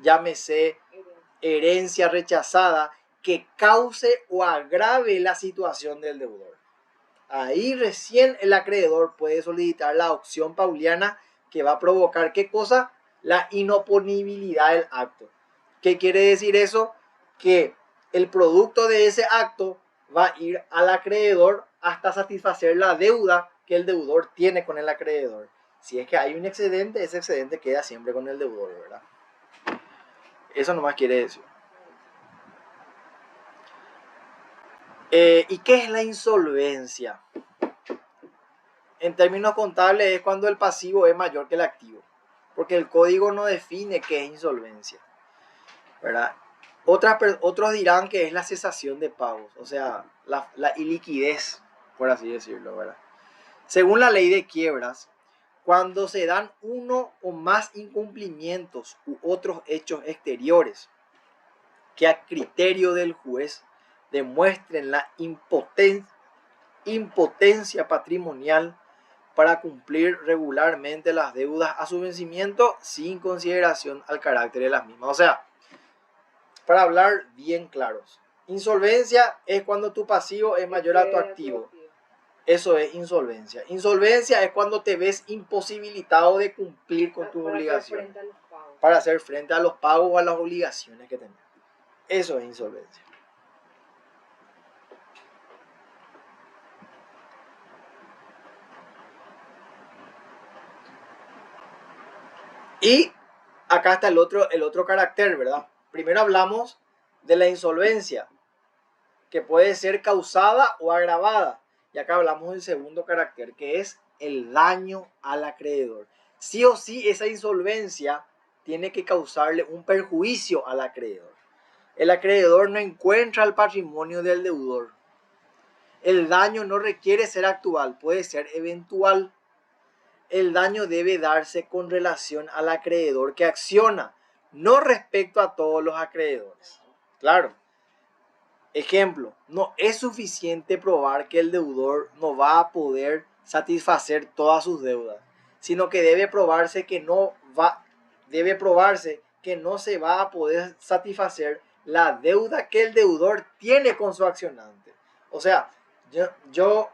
llámese herencia rechazada, que cause o agrave la situación del deudor. Ahí recién el acreedor puede solicitar la acción pauliana que va a provocar, ¿qué cosa? La inoponibilidad del acto. ¿Qué quiere decir eso? Que el producto de ese acto va a ir al acreedor hasta satisfacer la deuda que el deudor tiene con el acreedor. Si es que hay un excedente, ese excedente queda siempre con el deudor, ¿verdad? Eso nomás quiere decir. ¿Y qué es la insolvencia? En términos contables es cuando el pasivo es mayor que el activo, porque el código no define qué es insolvencia, ¿verdad? Otros dirán que es la cesación de pagos, o sea, la iliquidez, por así decirlo, ¿verdad? Según la ley de quiebras, cuando se dan uno o más incumplimientos u otros hechos exteriores que a criterio del juez demuestren la impotencia patrimonial para cumplir regularmente las deudas a su vencimiento sin consideración al carácter de las mismas. O sea, para hablar bien claros, insolvencia es cuando tu pasivo es mayor a tu activo. Eso es insolvencia. Insolvencia es cuando te ves imposibilitado de cumplir con tus obligaciones. Para hacer frente a los pagos o a las obligaciones que tenés. Eso es insolvencia. Y acá está el otro carácter, ¿verdad? Primero hablamos de la insolvencia, que puede ser causada o agravada. Y acá hablamos del segundo carácter, que es el daño al acreedor. Sí o sí, esa insolvencia tiene que causarle un perjuicio al acreedor. El acreedor no encuentra el patrimonio del deudor. El daño no requiere ser actual, puede ser eventual. El daño debe darse con relación al acreedor que acciona, no respecto a todos los acreedores. Claro. Ejemplo, no es suficiente probar que el deudor no va a poder satisfacer todas sus deudas, sino que debe probarse que no se va a poder satisfacer la deuda que el deudor tiene con su accionante. O sea, yo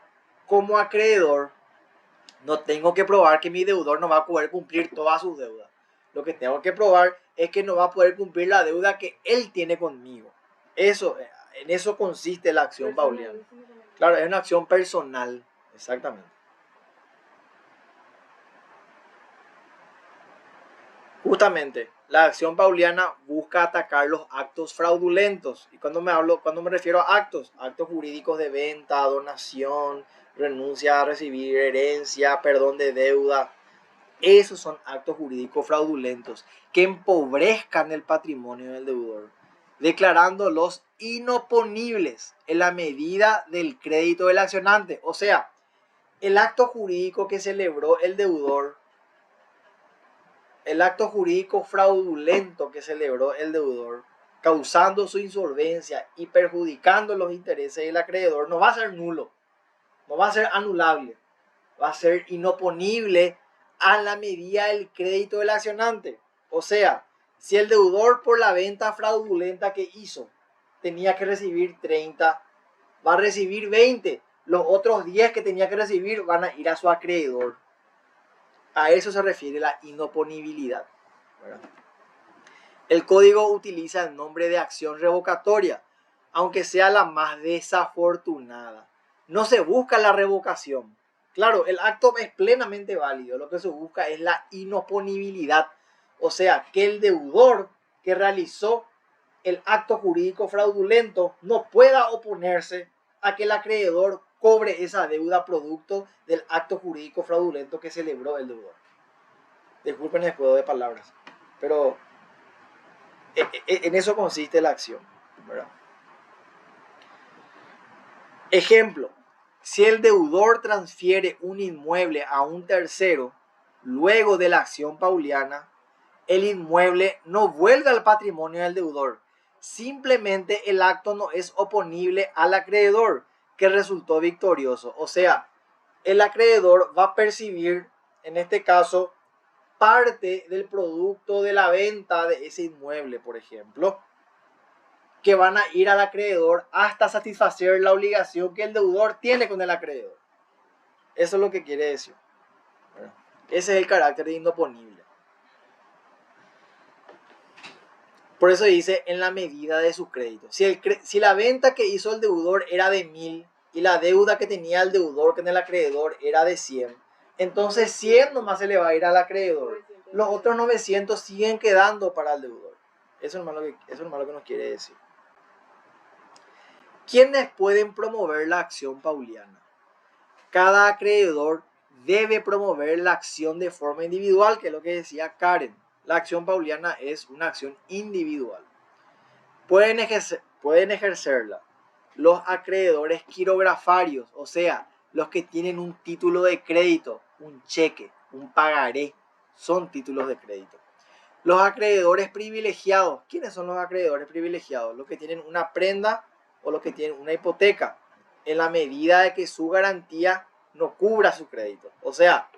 como acreedor no tengo que probar que mi deudor no va a poder cumplir todas sus deudas. Lo que tengo que probar es que no va a poder cumplir la deuda que él tiene conmigo. En eso consiste la acción pauliana. Claro, es una acción personal, exactamente. Justamente, la acción pauliana busca atacar los actos fraudulentos. Y cuando me refiero a actos jurídicos de venta, donación, renuncia a recibir herencia, perdón de deuda, esos son actos jurídicos fraudulentos que empobrezcan el patrimonio del deudor, declarándolos inoponibles en la medida del crédito del accionante. O sea, el acto jurídico que celebró el deudor, el acto jurídico fraudulento que celebró el deudor, causando su insolvencia y perjudicando los intereses del acreedor, no va a ser nulo, no va a ser anulable, va a ser inoponible a la medida del crédito del accionante. O sea, si el deudor por la venta fraudulenta que hizo tenía que recibir 30, va a recibir 20. Los otros 10 que tenía que recibir van a ir a su acreedor. A eso se refiere la inoponibilidad, ¿verdad? El código utiliza el nombre de acción revocatoria, aunque sea la más desafortunada. No se busca la revocación. Claro, el acto es plenamente válido. Lo que se busca es la inoponibilidad. O sea, que el deudor que realizó el acto jurídico fraudulento no pueda oponerse a que el acreedor cobre esa deuda producto del acto jurídico fraudulento que celebró el deudor. Disculpen el juego de palabras, pero en eso consiste la acción, ¿verdad? Ejemplo, si el deudor transfiere un inmueble a un tercero luego de la acción pauliana, el inmueble no vuelve al patrimonio del deudor. Simplemente el acto no es oponible al acreedor que resultó victorioso. O sea, el acreedor va a percibir, en este caso, parte del producto de la venta de ese inmueble, por ejemplo, que van a ir al acreedor hasta satisfacer la obligación que el deudor tiene con el acreedor. Eso es lo que quiere decir. Ese es el carácter de inoponible. Por eso dice en la medida de sus créditos. Si la venta que hizo el deudor era de 1000 y la deuda que tenía el deudor con el acreedor era de 100, entonces 100 nomás se le va a ir al acreedor. Los otros 900 siguen quedando para el deudor. Eso es lo que nos quiere decir. ¿Quiénes pueden promover la acción pauliana? Cada acreedor debe promover la acción de forma individual, que es lo que decía Karen. La acción pauliana es una acción individual. Pueden ejercerla los acreedores quirografarios, o sea, los que tienen un título de crédito, un cheque, un pagaré, son títulos de crédito. Los acreedores privilegiados. ¿Quiénes son los acreedores privilegiados? Los que tienen una prenda o los que tienen una hipoteca, en la medida de que su garantía no cubra su crédito. O sea,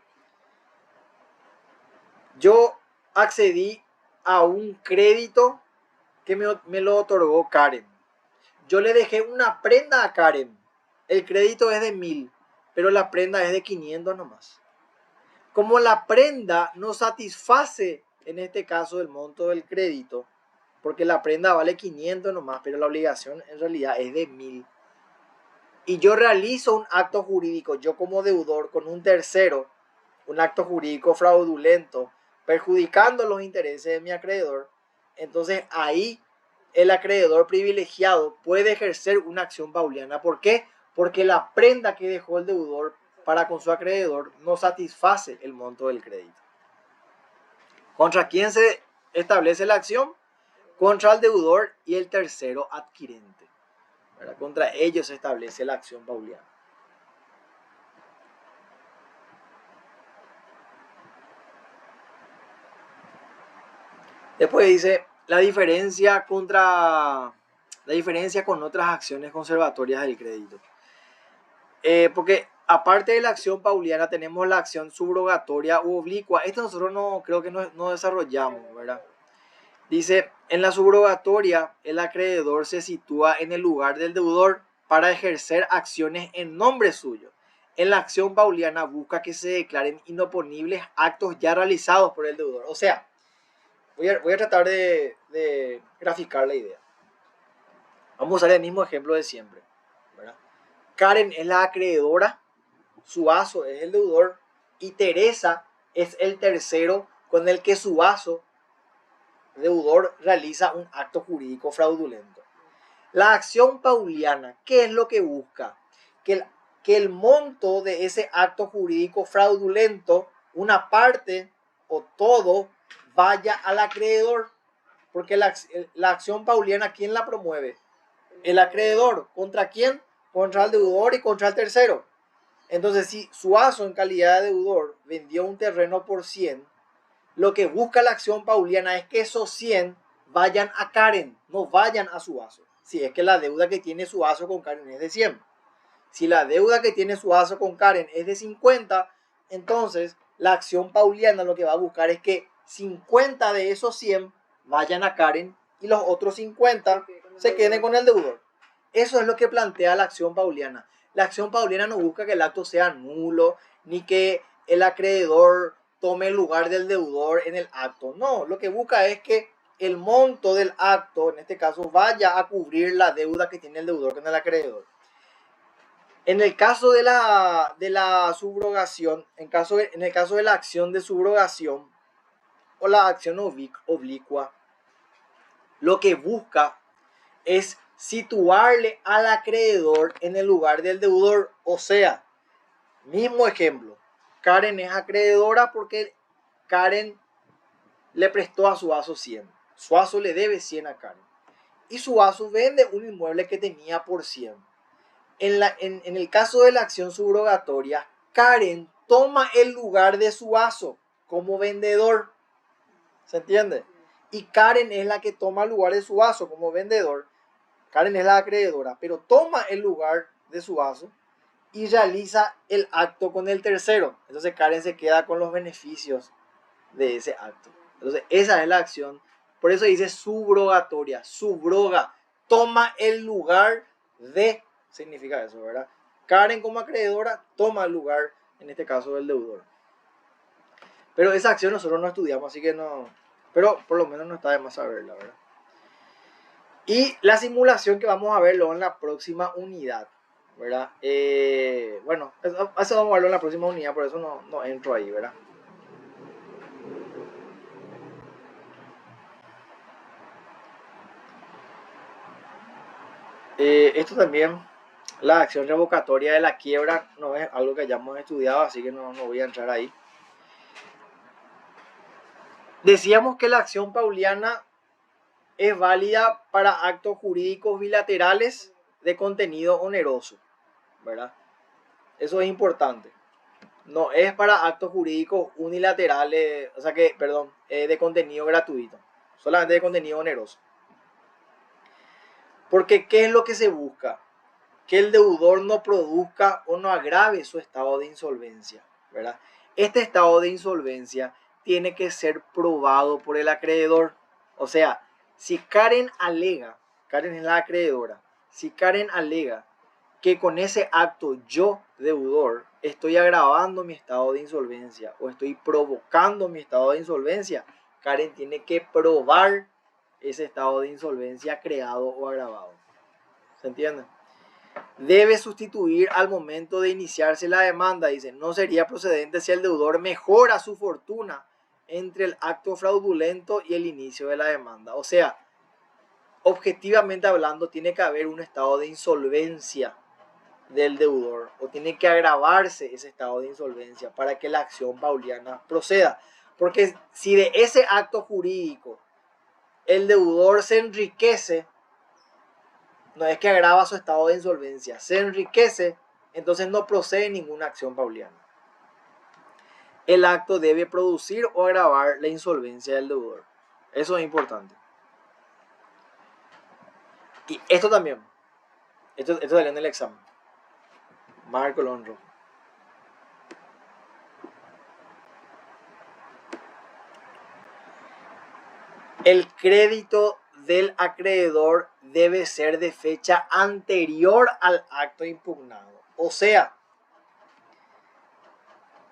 yo accedí a un crédito que me lo otorgó Karen. Yo le dejé una prenda a Karen. El crédito es de 1000, pero la prenda es de 500 nomás. Como la prenda no satisface, en este caso, el monto del crédito, porque la prenda vale 500 nomás, pero la obligación en realidad es de 1000. Y yo realizo un acto jurídico, yo como deudor, con un tercero, un acto jurídico fraudulento, perjudicando los intereses de mi acreedor, entonces ahí el acreedor privilegiado puede ejercer una acción pauliana. ¿Por qué? Porque la prenda que dejó el deudor para con su acreedor no satisface el monto del crédito. ¿Contra quién se establece la acción? Contra el deudor y el tercero adquirente. ¿Verdad? Contra ellos se establece la acción pauliana. Después dice la diferencia con otras acciones conservatorias del crédito. Porque aparte de la acción pauliana tenemos la acción subrogatoria u oblicua. Esto nosotros creo que no desarrollamos, ¿verdad? Dice, en la subrogatoria el acreedor se sitúa en el lugar del deudor para ejercer acciones en nombre suyo. En la acción pauliana busca que se declaren inoponibles actos ya realizados por el deudor. O sea, voy a tratar de graficar la idea. Vamos a usar el mismo ejemplo de siempre, ¿verdad? Karen es la acreedora, Suazo es el deudor y Teresa es el tercero con el que Suazo, deudor, realiza un acto jurídico fraudulento. La acción pauliana, ¿qué es lo que busca? Que el monto de ese acto jurídico fraudulento, una parte o todo, vaya al acreedor. Porque la acción pauliana, ¿quién la promueve? El acreedor. ¿Contra quién? Contra el deudor y contra el tercero. Entonces, si Suazo, en calidad de deudor, vendió un terreno por 100, lo que busca la acción pauliana es que esos 100 vayan a Karen, no vayan a Suazo. Si es que la deuda que tiene Suazo con Karen es de 100. Si la deuda que tiene Suazo con Karen es de 50, entonces la acción pauliana lo que va a buscar es que 50 de esos 100 vayan a Karen y los otros 50 se queden con el deudor. Eso es lo que plantea la acción pauliana. La acción pauliana no busca que el acto sea nulo, ni que el acreedor tome el lugar del deudor en el acto. No, lo que busca es que el monto del acto, en este caso, vaya a cubrir la deuda que tiene el deudor con el acreedor. En el caso de la subrogación, en el caso de la acción de subrogación o la acción oblicua, lo que busca es situarle al acreedor en el lugar del deudor. O sea, mismo ejemplo, Karen es acreedora porque Karen le prestó a Suazo 100. Suazo le debe 100 a Karen. Y Suazo vende un inmueble que tenía por 100. En el caso de la acción subrogatoria, Karen toma el lugar de Suazo como vendedor. ¿Se entiende? Y Karen es la que toma el lugar de Suazo como vendedor. Karen es la acreedora, pero toma el lugar de Suazo y realiza el acto con el tercero. Entonces Karen se queda con los beneficios de ese acto. Entonces esa es la acción. Por eso dice subrogatoria. Subroga. Toma el lugar de... Significa eso, ¿verdad? Karen como acreedora toma el lugar, en este caso, del deudor. Pero esa acción nosotros no estudiamos, así que no... Pero por lo menos no está de más saberla, ¿verdad? Y la simulación que vamos a verlo en la próxima unidad, ¿verdad? Bueno, eso vamos a verlo en la próxima unidad, por eso no entro ahí, ¿verdad? Esto también La acción revocatoria de la quiebra no es algo que hayamos estudiado, así que no voy a entrar ahí. Decíamos que la acción pauliana es válida para actos jurídicos bilaterales de contenido oneroso, ¿verdad? Eso es importante. No es para actos jurídicos unilaterales, o sea que, perdón, de contenido gratuito, solamente de contenido oneroso. Porque ¿qué es lo que se busca? Que el deudor no produzca o no agrave su estado de insolvencia, ¿verdad? Este estado de insolvencia tiene que ser probado por el acreedor. O sea, si Karen alega, Karen es la acreedora, si Karen alega que con ese acto yo, deudor, estoy agravando mi estado de insolvencia o estoy provocando mi estado de insolvencia, Karen tiene que probar ese estado de insolvencia creado o agravado. ¿Se entiende? Debe sustituir al momento de iniciarse la demanda. Dice, no sería procedente si el deudor mejora su fortuna entre el acto fraudulento y el inicio de la demanda. O sea, objetivamente hablando, tiene que haber un estado de insolvencia del deudor o tiene que agravarse ese estado de insolvencia para que la acción pauliana proceda. Porque si de ese acto jurídico el deudor se enriquece, no es que agrava su estado de insolvencia, se enriquece, entonces no procede ninguna acción pauliana. El acto debe producir o agravar la insolvencia del deudor. Eso es importante. Y esto también, esto salió en el examen. Marco Lonro. El crédito del acreedor debe ser de fecha anterior al acto impugnado. O sea,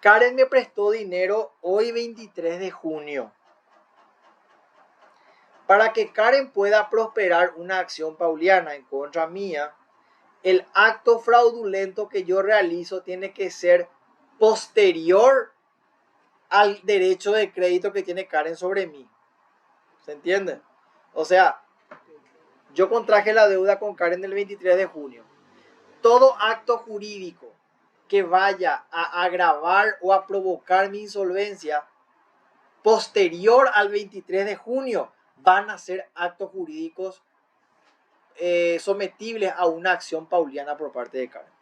Karen me prestó dinero hoy 23 de junio. Para que Karen pueda prosperar una acción pauliana en contra mía, el acto fraudulento que yo realizo tiene que ser posterior al derecho de crédito que tiene Karen sobre mí. ¿Se entiende? O sea, yo contraje la deuda con Karen el 23 de junio. Todo acto jurídico que vaya a agravar o a provocar mi insolvencia posterior al 23 de junio van a ser actos jurídicos sometibles a una acción pauliana por parte de Karen.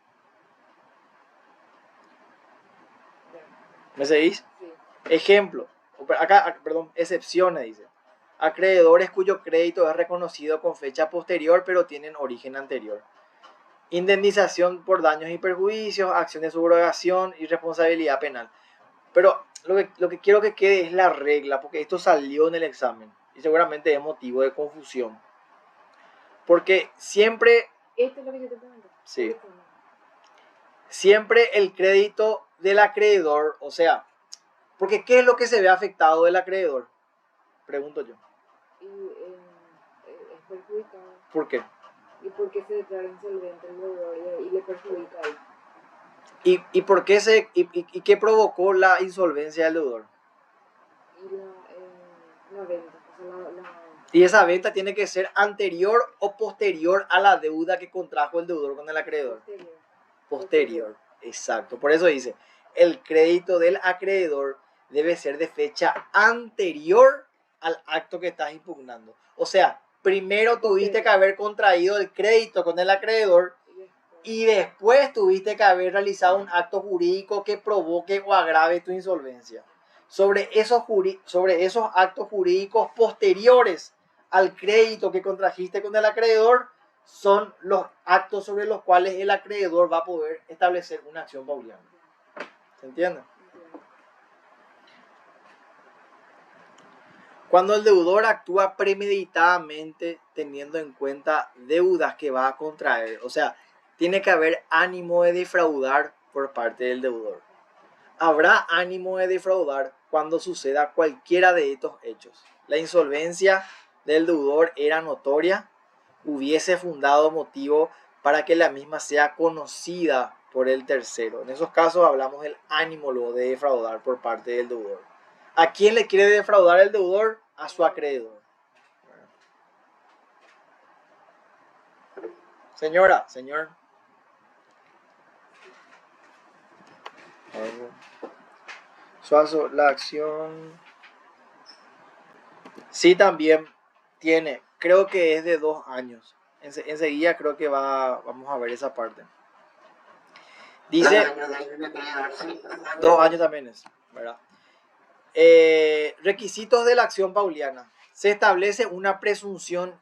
¿Me seguís? Sí. Ejemplo, acá, perdón, excepciones dice. Acreedores cuyo crédito es reconocido con fecha posterior pero tienen origen anterior. Indemnización por daños y perjuicios, acción de subrogación y responsabilidad penal. Pero lo que quiero que quede es la regla, porque esto salió en el examen y seguramente es motivo de confusión. Porque siempre, Esto es lo que yo te pregunto. sí, siempre el crédito del acreedor, o sea, porque ¿qué es lo que se ve afectado del acreedor? Pregunto yo. Y es perjudicado. ¿Por qué? ¿Y por qué se declara insolvente el deudor y le perjudica a él? ¿Y por qué y qué provocó la insolvencia del deudor? Y la venta, o sea, Y esa venta tiene que ser anterior o posterior a la deuda que contrajo el deudor con el acreedor. Posterior, exacto. Por eso dice, el crédito del acreedor debe ser de fecha anterior al acto que estás impugnando. O sea, primero tuviste que haber contraído el crédito con el acreedor y después tuviste que haber realizado un acto jurídico que provoque o agrave tu insolvencia. Sobre esos actos jurídicos posteriores al crédito que contrajiste con el acreedor son los actos sobre los cuales el acreedor va a poder establecer una acción pauliana. ¿Se entiende? Cuando el deudor actúa premeditadamente teniendo en cuenta deudas que va a contraer, o sea, tiene que haber ánimo de defraudar por parte del deudor. Habrá ánimo de defraudar cuando suceda cualquiera de estos hechos. La insolvencia del deudor era notoria, hubiese fundado motivo para que la misma sea conocida por el tercero. En esos casos hablamos del ánimo luego de defraudar por parte del deudor. ¿A quién le quiere defraudar el deudor? A su acreedor. Señora, señor, Suazo, la acción. Sí, también tiene, creo que es de 2 años. Enseguida creo que vamos a ver esa parte. Dice, 2 años también es, ¿verdad? Requisitos de la acción pauliana. Se establece una presunción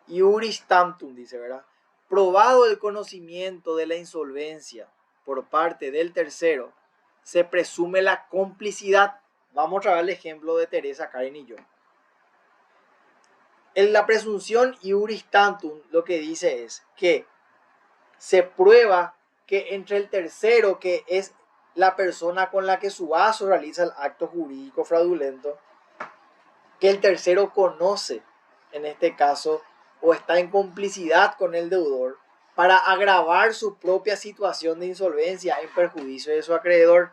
iuris tantum, dice, ¿verdad? Probado el conocimiento de la insolvencia por parte del tercero, se presume la complicidad. Vamos a ver el ejemplo de Teresa, Karen y yo. En la presunción iuris tantum lo que dice es que se prueba que entre el tercero, que es la persona con la que Suazo realiza el acto jurídico fraudulento, que el tercero conoce, en este caso, o está en complicidad con el deudor para agravar su propia situación de insolvencia en perjuicio de su acreedor,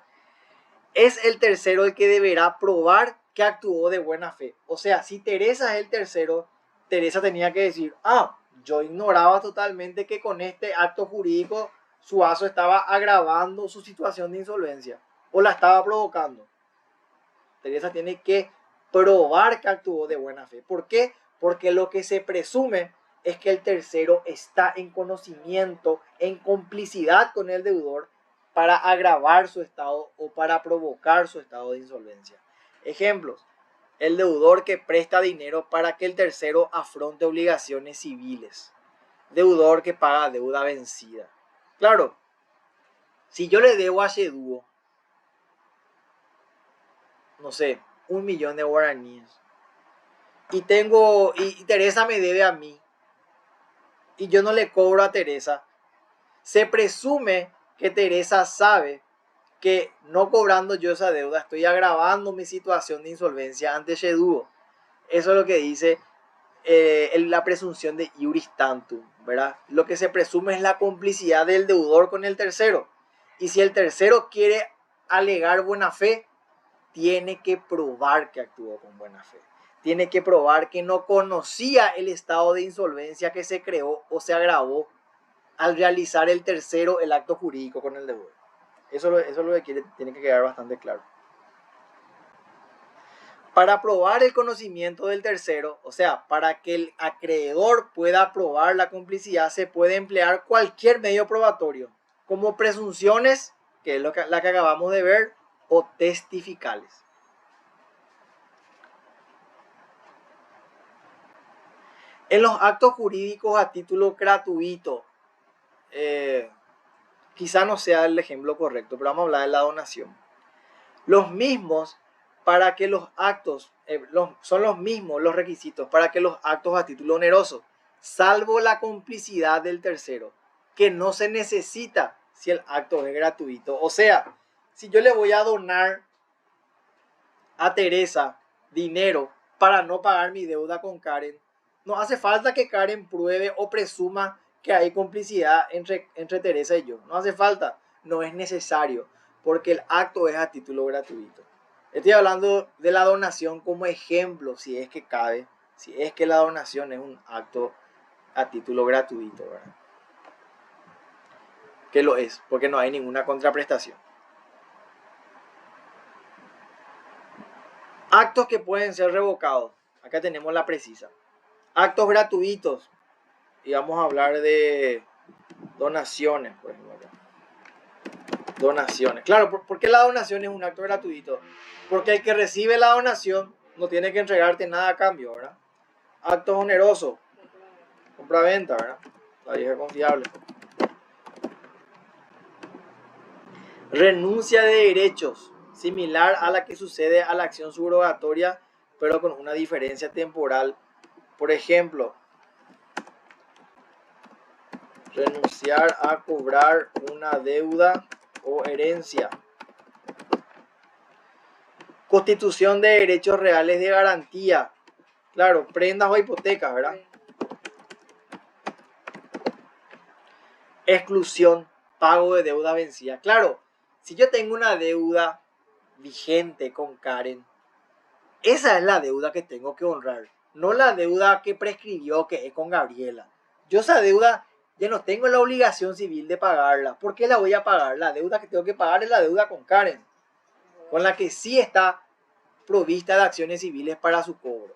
es el tercero el que deberá probar que actuó de buena fe. O sea, si Teresa es el tercero, Teresa tenía que decir, yo ignoraba totalmente que con este acto jurídico Suazo estaba agravando su situación de insolvencia o la estaba provocando. Teresa tiene que probar que actuó de buena fe. ¿Por qué? Porque lo que se presume es que el tercero está en conocimiento, en complicidad con el deudor para agravar su estado o para provocar su estado de insolvencia. Ejemplos: el deudor que presta dinero para que el tercero afronte obligaciones civiles. Deudor que paga deuda vencida. Claro, si yo le debo a Sheduo, no sé, 1.000.000 de guaraníes, y Teresa me debe a mí, y yo no le cobro a Teresa, se presume que Teresa sabe que no cobrando yo esa deuda estoy agravando mi situación de insolvencia ante Sheduo. Eso es lo que dice la presunción de iuris tantum, ¿verdad? Lo que se presume es la complicidad del deudor con el tercero. Y si el tercero quiere alegar buena fe, tiene que probar que actuó con buena fe. Tiene que probar que no conocía el estado de insolvencia que se creó o se agravó al realizar el tercero el acto jurídico con el deudor. Eso es lo que tiene que quedar bastante claro. Para probar el conocimiento del tercero, o sea, para que el acreedor pueda probar la complicidad, se puede emplear cualquier medio probatorio, como presunciones, que es la que acabamos de ver, o testificales. En los actos jurídicos a título gratuito, quizá no sea el ejemplo correcto, pero vamos a hablar de la donación. Los mismos para que los actos, son los mismos los requisitos para que los actos a título oneroso, salvo la complicidad del tercero, que no se necesita si el acto es gratuito. O sea, si yo le voy a donar a Teresa dinero para no pagar mi deuda con Karen, no hace falta que Karen pruebe o presuma que hay complicidad entre Teresa y yo. No hace falta, no es necesario, porque el acto es a título gratuito. Estoy hablando de la donación como ejemplo, si es que cabe, si es que la donación es un acto a título gratuito, ¿verdad? Que lo es, porque no hay ninguna contraprestación. Actos que pueden ser revocados. Acá tenemos la precisa. Actos gratuitos. Y vamos a hablar de donaciones, por ejemplo. Donaciones. Claro, ¿por qué la donación es un acto gratuito? Porque el que recibe la donación no tiene que entregarte nada a cambio, ¿verdad? Actos onerosos. Compra-venta, ¿verdad? La vieja confiable. Renuncia de derechos, similar a la que sucede a la acción subrogatoria, pero con una diferencia temporal. Por ejemplo, renunciar a cobrar una deuda o herencia. Constitución de derechos reales de garantía. Claro, prendas o hipotecas, ¿verdad? Exclusión, pago de deuda vencida. Claro, si yo tengo una deuda vigente con Karen, esa es la deuda que tengo que honrar, no la deuda que prescribió, que es con Gabriela. Yo esa deuda ya no tengo la obligación civil de pagarla. ¿Por qué la voy a pagar? La deuda que tengo que pagar es la deuda con Karen, con la que sí está provista de acciones civiles para su cobro,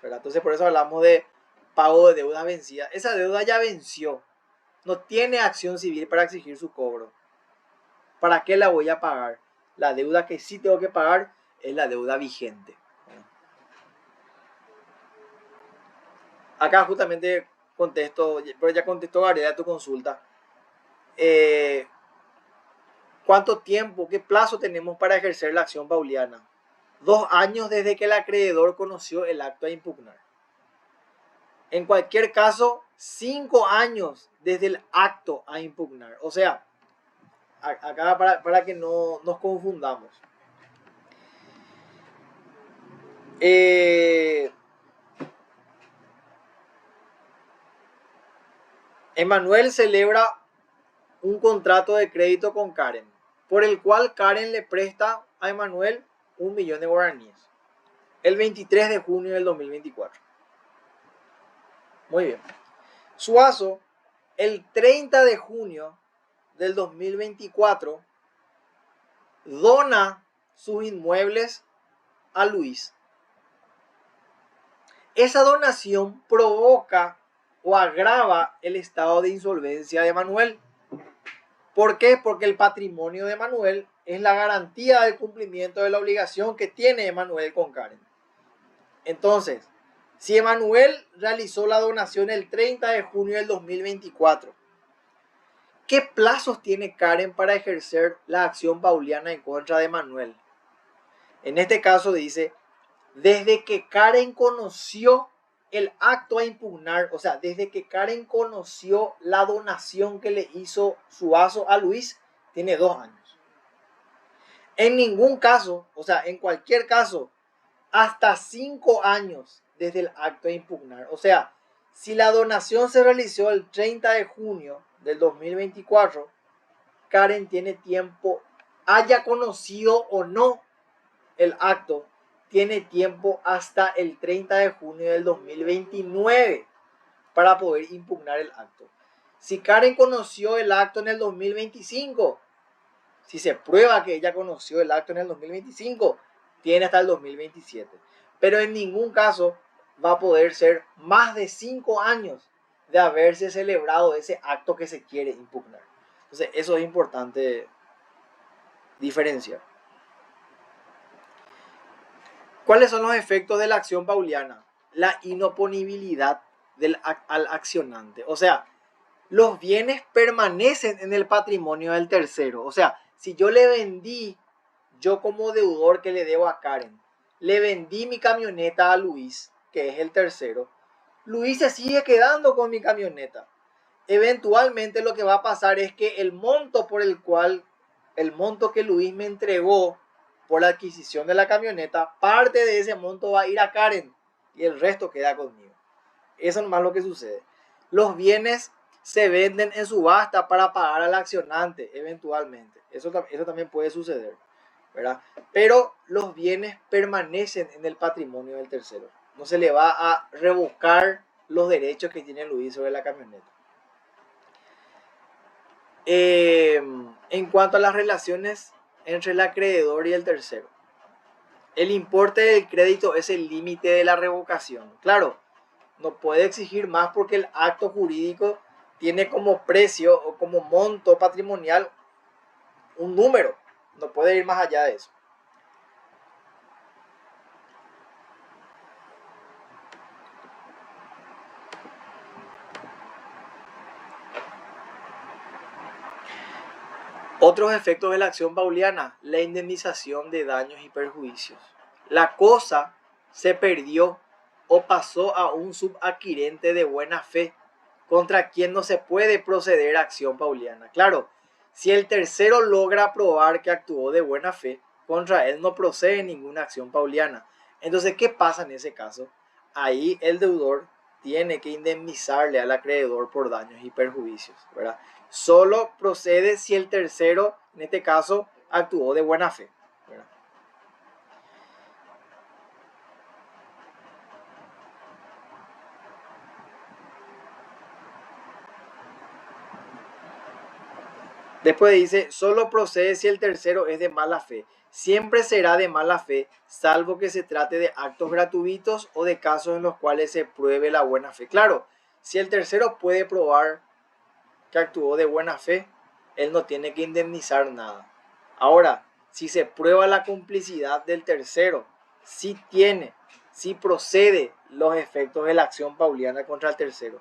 ¿verdad? Entonces por eso hablamos de pago de deuda vencida. Esa deuda ya venció, no tiene acción civil para exigir su cobro. ¿Para qué la voy a pagar? La deuda que sí tengo que pagar es la deuda vigente. Acá justamente contesto, pero ya contestó Gabriela tu consulta. ¿Cuánto tiempo, qué plazo tenemos para ejercer la acción pauliana? 2 años desde que el acreedor conoció el acto a impugnar. En cualquier caso, 5 años desde el acto a impugnar. O sea, acá para que no nos confundamos. Emanuel celebra un contrato de crédito con Karen, por el cual Karen le presta a Emanuel 1.000.000 de guaraníes, el 23 de junio del 2024. Muy bien. Suazo, el 30 de junio del 2024, dona sus inmuebles a Luis. Esa donación provoca o agrava el estado de insolvencia de Manuel. ¿Por qué? Porque el patrimonio de Manuel es la garantía del cumplimiento de la obligación que tiene Manuel con Karen. Entonces, si Emanuel realizó la donación el 30 de junio del 2024, ¿qué plazos tiene Karen para ejercer la acción pauliana en contra de Manuel? En este caso dice, desde que Karen conoció el acto a impugnar, o sea, desde que Karen conoció la donación que le hizo Suazo a Luis, tiene 2 años. En ningún caso, o sea, en cualquier caso, hasta 5 años desde el acto a impugnar. O sea, si la donación se realizó el 30 de junio del 2024, Karen tiene tiempo, haya conocido o no el acto, tiene tiempo hasta el 30 de junio del 2029 para poder impugnar el acto. Si Karen conoció el acto en el 2025, si se prueba que ella conoció el acto en el 2025, tiene hasta el 2027. Pero en ningún caso va a poder ser más de 5 años de haberse celebrado ese acto que se quiere impugnar. Entonces, eso es importante diferenciar. ¿Cuáles son los efectos de la acción pauliana? La inoponibilidad al accionante. O sea, los bienes permanecen en el patrimonio del tercero. O sea, si yo le vendí, yo como deudor que le debo a Karen, le vendí mi camioneta a Luis, que es el tercero, Luis se sigue quedando con mi camioneta. Eventualmente lo que va a pasar es que el monto que Luis me entregó por la adquisición de la camioneta, parte de ese monto va a ir a Karen y el resto queda conmigo. Eso es más lo que sucede. Los bienes se venden en subasta para pagar al accionante eventualmente. Eso también puede suceder, ¿verdad? Pero los bienes permanecen en el patrimonio del tercero. No se le va a revocar los derechos que tiene Luis sobre la camioneta. En cuanto a las relaciones entre el acreedor y el tercero, el importe del crédito es el límite de la revocación. Claro, no puede exigir más porque el acto jurídico tiene como precio o como monto patrimonial un número. No puede ir más allá de eso. Otros efectos de la acción pauliana, la indemnización de daños y perjuicios. La cosa se perdió o pasó a un subadquirente de buena fe contra quien no se puede proceder a acción pauliana. Claro, si el tercero logra probar que actuó de buena fe, contra él no procede ninguna acción pauliana. Entonces, ¿qué pasa en ese caso? Ahí el deudor tiene que indemnizarle al acreedor por daños y perjuicios, ¿verdad? Solo procede si el tercero, en este caso, actuó de buena fe, ¿verdad? Después dice, solo procede si el tercero es de mala fe. Siempre será de mala fe, salvo que se trate de actos gratuitos o de casos en los cuales se pruebe la buena fe. Claro, si el tercero puede probar que actuó de buena fe, él no tiene que indemnizar nada. Ahora, si se prueba la complicidad del tercero, si procede los efectos de la acción pauliana contra el tercero.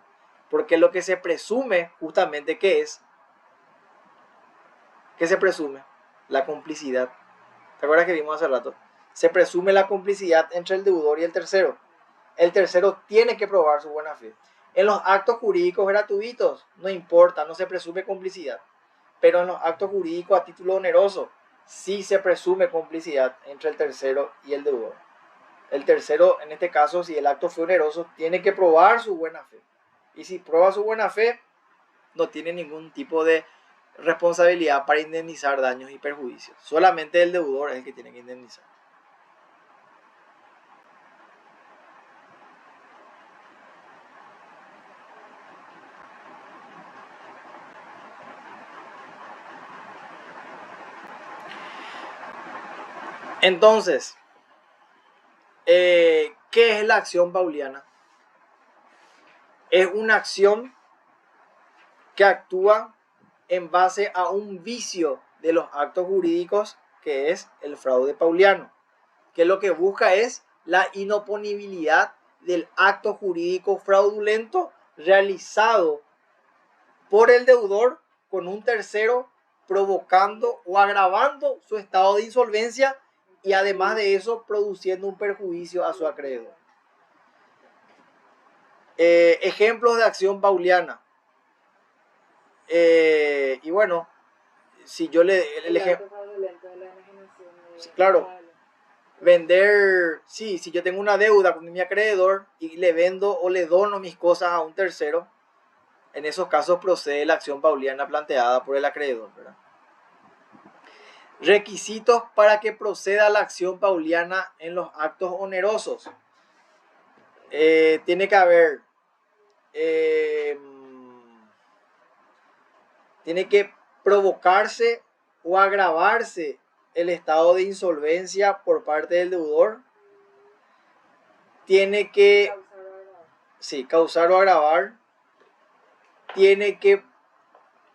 Porque lo que se presume justamente que es, ¿qué se presume? La complicidad. ¿Te acuerdas que vimos hace rato? Se presume la complicidad entre el deudor y el tercero. El tercero tiene que probar su buena fe. En los actos jurídicos gratuitos no importa, no se presume complicidad. Pero en los actos jurídicos a título oneroso sí se presume complicidad entre el tercero y el deudor. El tercero, en este caso, si el acto fue oneroso, tiene que probar su buena fe. Y si prueba su buena fe, no tiene ningún tipo de responsabilidad para indemnizar daños y perjuicios. Solamente el deudor es el que tiene que indemnizar. Entonces, ¿qué es la acción pauliana? Es una acción que actúa en base a un vicio de los actos jurídicos, que es el fraude pauliano, que lo que busca es la inoponibilidad del acto jurídico fraudulento realizado por el deudor con un tercero, provocando o agravando su estado de insolvencia y además de eso produciendo un perjuicio a su acreedor. Ejemplos de acción pauliana. Y bueno, si yo El acto fraudulento de la enajenación de claro, Pablo. vender, sí, si yo tengo una deuda con mi acreedor y le vendo o le dono mis cosas a un tercero, en esos casos procede la acción pauliana planteada por el acreedor, ¿verdad? Requisitos para que proceda la acción pauliana en los actos onerosos. Tiene que haber, tiene que provocarse o agravarse el estado de insolvencia por parte del deudor. Tiene que causar o agravar. Tiene que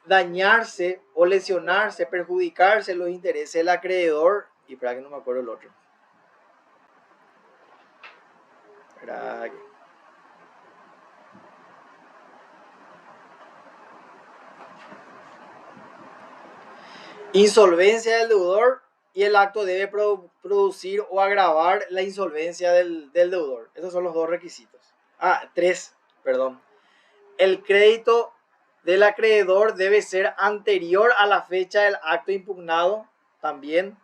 dañarse o lesionarse, perjudicarse los intereses del acreedor. Y para que no me acuerdo el otro. Insolvencia del deudor y el acto debe producir o agravar la insolvencia del deudor. Esos son los dos requisitos. Tres, perdón. El crédito del acreedor debe ser anterior a la fecha del acto impugnado también.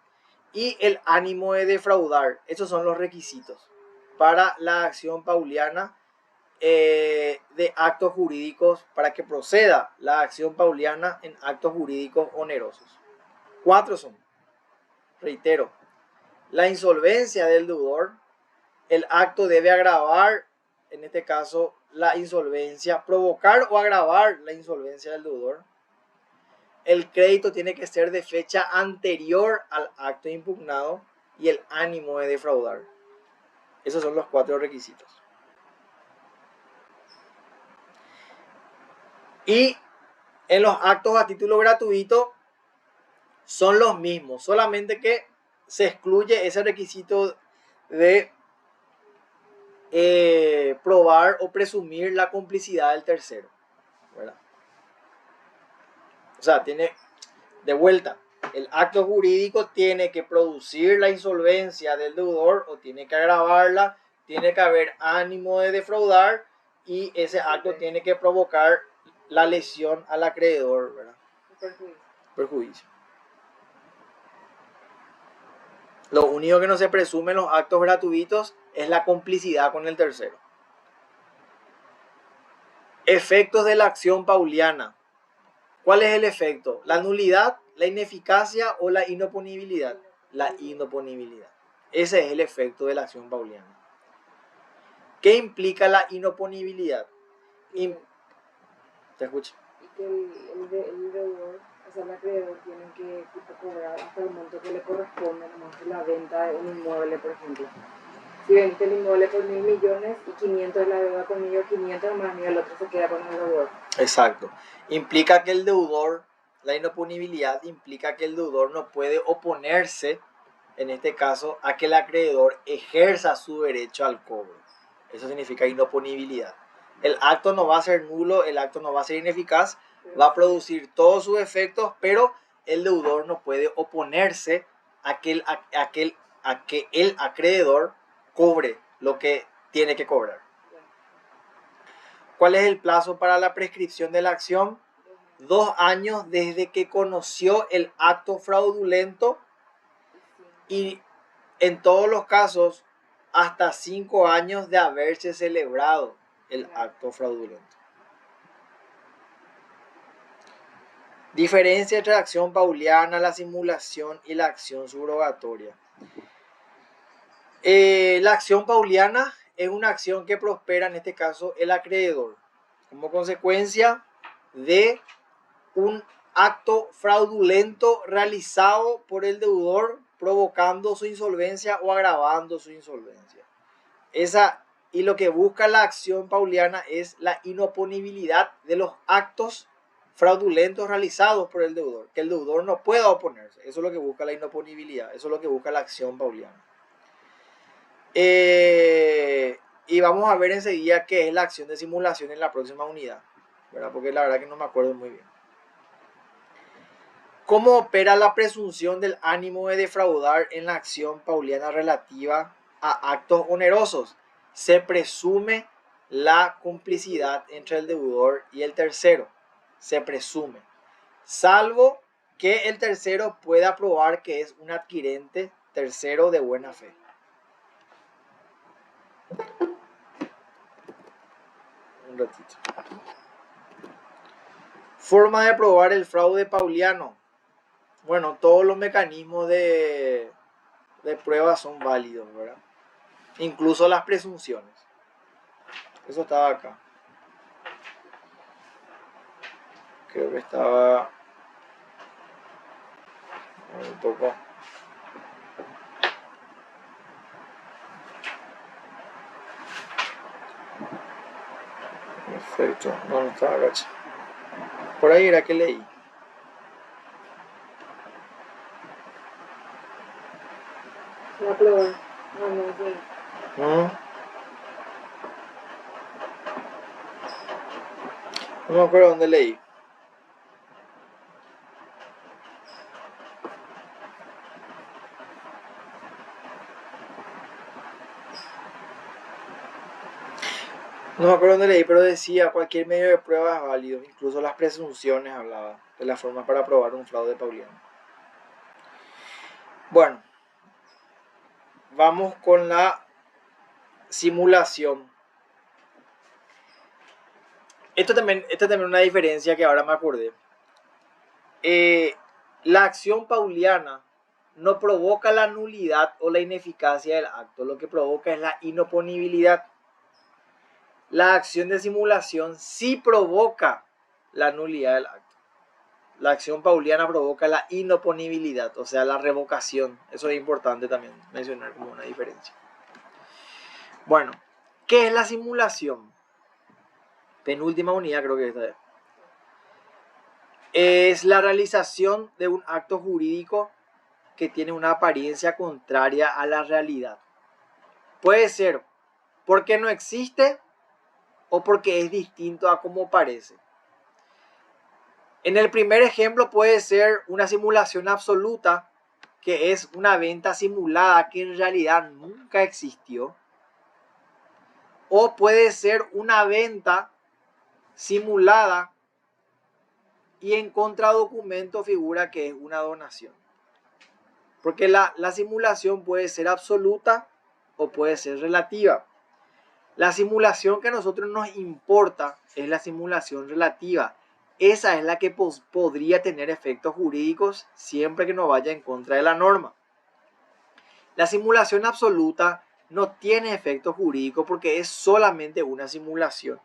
Y el ánimo de defraudar. Esos son los requisitos para la acción pauliana de actos jurídicos, para que proceda la acción pauliana en actos jurídicos onerosos. 4 son, reitero, la insolvencia del deudor, el acto debe agravar, en este caso, la insolvencia, provocar o agravar la insolvencia del deudor. El crédito tiene que ser de fecha anterior al acto impugnado y el ánimo de defraudar. Esos son los 4 requisitos. Y en los actos a título gratuito son los mismos, solamente que se excluye ese requisito de probar o presumir la complicidad del tercero, ¿verdad? O sea, tiene de vuelta, el acto jurídico tiene que producir la insolvencia del deudor o tiene que agravarla, tiene que haber ánimo de defraudar y ese acto tiene que provocar la lesión al acreedor, ¿verdad? Perjuicio. Lo único que no se presume en los actos gratuitos es la complicidad con el tercero. Efectos de la acción pauliana. ¿Cuál es el efecto? ¿La nulidad, la ineficacia o la inoponibilidad? La inoponibilidad. Ese es el efecto de la acción pauliana. ¿Qué implica la inoponibilidad? Te escucho. Y que el deudor, o sea, el acreedor tiene que tipo, cobrar hasta el monto que le corresponde nomás de la venta de un inmueble, por ejemplo. Si vendiste el inmueble por 1.000 millones y 500 es la deuda conmigo, 500 más y el otro se queda con el deudor. Exacto. Implica que el deudor, la inoponibilidad implica que el deudor no puede oponerse, en este caso, a que el acreedor ejerza su derecho al cobro. Eso significa inoponibilidad. El acto no va a ser nulo, el acto no va a ser ineficaz, va a producir todos sus efectos, pero el deudor no puede oponerse a que el acreedor cobre lo que tiene que cobrar. ¿Cuál es el plazo para la prescripción de la acción? 2 años desde que conoció el acto fraudulento y en todos los casos hasta 5 años de haberse celebrado el acto fraudulento. Diferencia entre la acción pauliana, la simulación y la acción subrogatoria. La acción pauliana es una acción que prospera, en este caso, el acreedor, como consecuencia de un acto fraudulento realizado por el deudor, provocando su insolvencia o agravando su insolvencia. Y lo que busca la acción pauliana es la inoponibilidad de los actos fraudulentos realizados por el deudor, que el deudor no pueda oponerse. Eso es lo que busca la inoponibilidad, eso es lo que busca la acción pauliana. Y vamos a ver enseguida qué es la acción de simulación en la próxima unidad, ¿verdad? Porque la verdad que no me acuerdo muy bien. ¿Cómo opera la presunción del ánimo de defraudar en la acción pauliana relativa a actos onerosos? Se presume la complicidad entre el deudor y el tercero. Se presume. Salvo que el tercero pueda probar que es un adquirente tercero de buena fe. Un ratito. Forma de probar el fraude pauliano. Bueno, todos los mecanismos de prueba son válidos, ¿verdad? Incluso las presunciones. Eso estaba acá. Creo que estaba un poco. Perfecto. No estaba acá. Por ahí era que leí. La prueba. No sé. No me acuerdo dónde leí. No me acuerdo dónde leí, pero decía cualquier medio de prueba es válido, incluso las presunciones hablaba de la forma para probar un fraude pauliano. Bueno, vamos con la simulación. Esta también es una diferencia que ahora me acordé. La acción pauliana no provoca la nulidad o la ineficacia del acto, lo que provoca es la inoponibilidad. La acción de simulación sí provoca la nulidad del acto. La acción pauliana provoca la inoponibilidad, o sea, la revocación. Eso es importante también mencionar como una diferencia. Bueno, ¿qué es la simulación? Penúltima unidad creo que esta es la realización de un acto jurídico que tiene una apariencia contraria a la realidad. Puede ser porque no existe o porque es distinto a como parece. En el primer ejemplo puede ser una simulación absoluta, que es una venta simulada que en realidad nunca existió. O puede ser una venta simulada y en contradocumento figura que es una donación. Porque la simulación puede ser absoluta o puede ser relativa. La simulación que a nosotros nos importa es la simulación relativa. Esa es la que podría tener efectos jurídicos siempre que no vaya en contra de la norma. La simulación absoluta no tiene efectos jurídicos porque es solamente una simulación.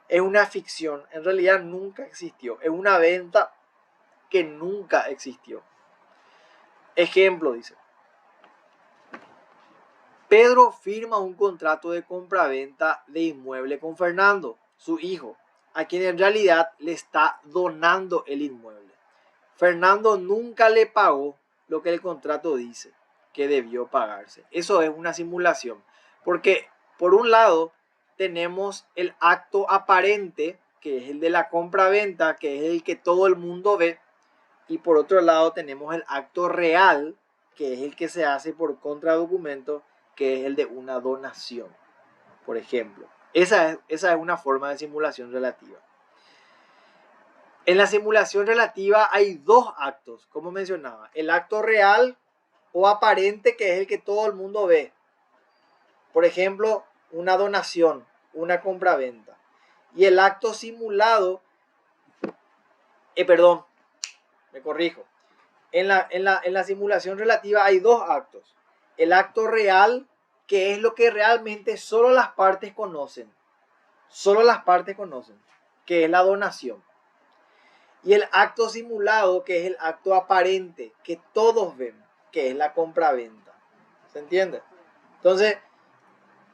Es una ficción, en realidad nunca existió. Es una venta que nunca existió. Ejemplo, dice. Pedro firma un contrato de compraventa de inmueble con Fernando, su hijo, a quien en realidad le está donando el inmueble. Fernando nunca le pagó lo que el contrato dice que debió pagarse. Eso es una simulación, porque por un lado tenemos el acto aparente, que es el de la compraventa, que es el que todo el mundo ve, y por otro lado tenemos el acto real, que es el que se hace por contradocumento, que es el de una donación, por ejemplo. Esa es una forma de simulación relativa. En la simulación relativa hay dos actos, como mencionaba. El acto real o aparente, que es el que todo el mundo ve. Por ejemplo, una donación, una compraventa. Y el acto simulado, me corrijo. En la simulación relativa hay dos actos. El acto real, que es lo que realmente solo las partes conocen. Solo las partes conocen, que es la donación. Y el acto simulado, que es el acto aparente, que todos ven, que es la compraventa. ¿Se entiende? Entonces,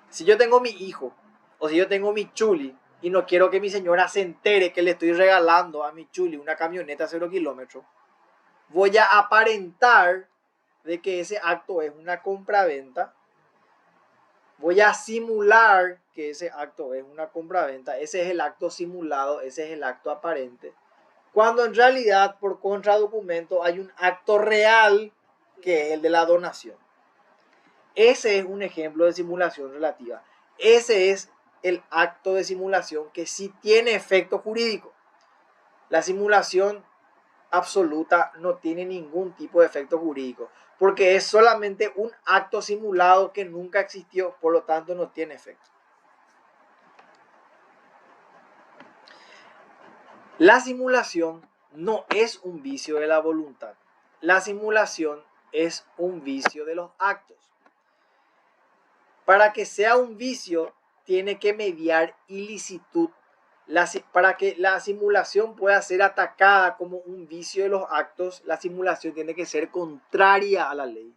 si yo tengo mi hijo, o si yo tengo mi chuli, y no quiero que mi señora se entere que le estoy regalando a mi chuli una camioneta 0 kilómetros, voy a aparentar de que ese acto es una compraventa. Voy a simular que ese acto es una compraventa. Ese es el acto simulado, ese es el acto aparente. Cuando en realidad, por contradocumento, hay un acto real que es el de la donación. Ese es un ejemplo de simulación relativa. Ese es el acto de simulación que sí tiene efecto jurídico. La simulación absoluta no tiene ningún tipo de efecto jurídico, porque es solamente un acto simulado que nunca existió, por lo tanto no tiene efecto. La simulación no es un vicio de la voluntad. La simulación es un vicio de los actos. Para que sea un vicio, tiene que mediar ilicitud. Para que la simulación pueda ser atacada como un vicio de los actos, la simulación tiene que ser contraria a la ley,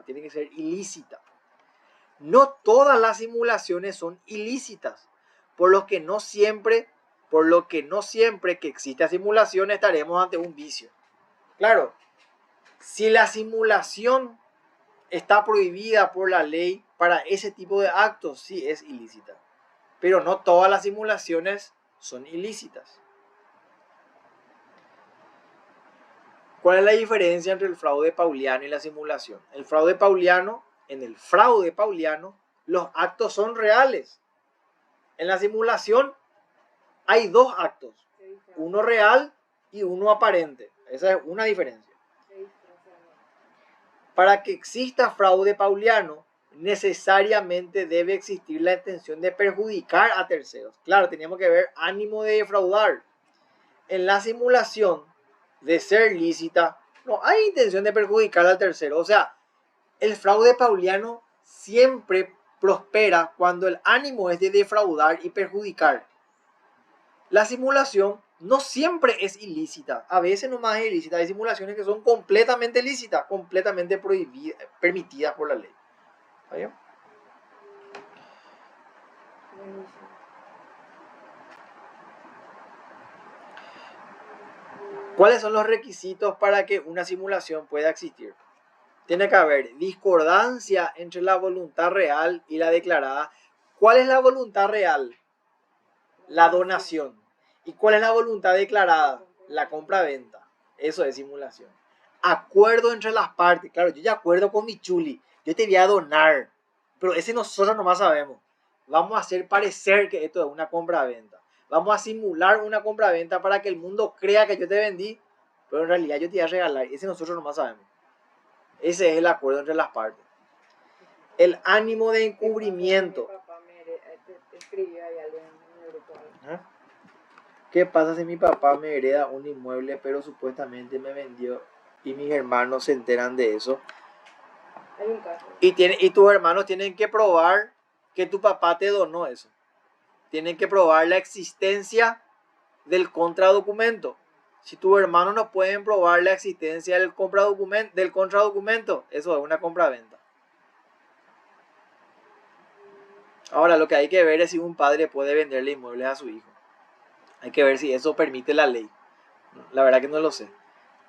tiene que ser ilícita. No todas las simulaciones son ilícitas, por lo que no siempre que exista simulación estaremos ante un vicio. Claro, si la simulación está prohibida por la ley para ese tipo de actos, sí es ilícita. Pero no todas las simulaciones son ilícitas. ¿Cuál es la diferencia entre el fraude pauliano y la simulación? En el fraude pauliano, los actos son reales. En la simulación hay dos actos, uno real y uno aparente. Esa es una diferencia. Para que exista fraude pauliano, necesariamente debe existir la intención de perjudicar a terceros. Claro, teníamos que ver ánimo de defraudar. En la simulación, de ser lícita, no hay intención de perjudicar al tercero. O sea, el fraude pauliano siempre prospera cuando el ánimo es de defraudar y perjudicar. La simulación no siempre es ilícita, a veces nomás es ilícita. Hay simulaciones que son completamente lícitas, completamente prohibidas, permitidas por la ley. ¿Está bien? ¿Cuáles son los requisitos para que una simulación pueda existir? Tiene que haber discordancia entre la voluntad real y la declarada. ¿Cuál es la voluntad real? La donación. ¿Y cuál es la voluntad declarada? La compra-venta. Eso es simulación. Acuerdo entre las partes. Claro, yo ya acuerdo con mi chuli. Yo te voy a donar. Pero ese nosotros nomás sabemos. Vamos a hacer parecer que esto es una compra-venta. Vamos a simular una compra-venta para que el mundo crea que yo te vendí. Pero en realidad yo te voy a regalar. Ese nosotros nomás sabemos. Ese es el acuerdo entre las partes. El ánimo de encubrimiento. ¿Qué pasa si mi papá me hereda un inmueble pero supuestamente me vendió y mis hermanos se enteran de eso? Hay un caso. Y tus hermanos tienen que probar que tu papá te donó eso. Tienen que probar la existencia del contradocumento. Si tus hermanos no pueden probar la existencia del contradocumento, eso es una compraventa. Ahora, lo que hay que ver es si un padre puede venderle inmuebles a su hijo. Hay que ver si eso permite la ley. La verdad que no lo sé.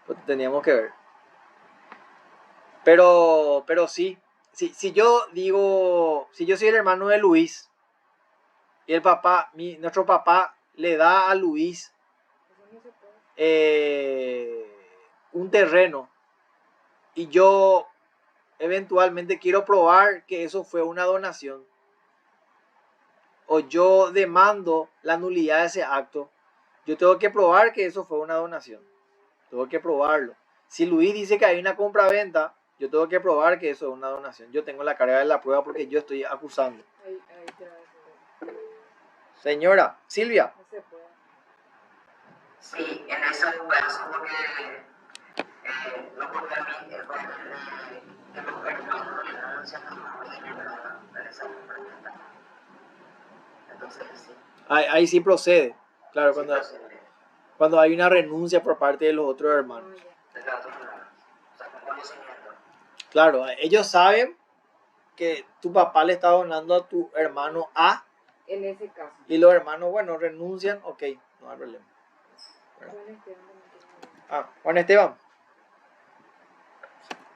Pues teníamos que ver. Pero sí. Si yo digo, si yo soy el hermano de Luis y el papá, nuestro papá le da a Luis Eso no se puede. un terreno y yo eventualmente quiero probar que eso fue una donación, o yo demando la nulidad de ese acto, yo tengo que probar que eso fue una donación. Tengo que probarlo. Si Luis dice que hay una compra-venta, yo tengo que probar que eso es una donación. Yo tengo la carga de la prueba porque yo estoy acusando. Ahí te va a decir. Señora Silvia. No se puede. Sí, en eso es porque no porque a mí es porque que los hermanos de la denuncia no pueden realizar una pregunta. Entonces, sí. Ahí sí procede. Claro, Sí, cuando hay una renuncia por parte de los otros hermanos. de los otros hermanos. O sea, con conocimiento. Claro, ellos saben que tu papá le está donando a tu hermano A. En ese caso. Y los hermanos, bueno, renuncian, ok, no hay problema. Juan Esteban.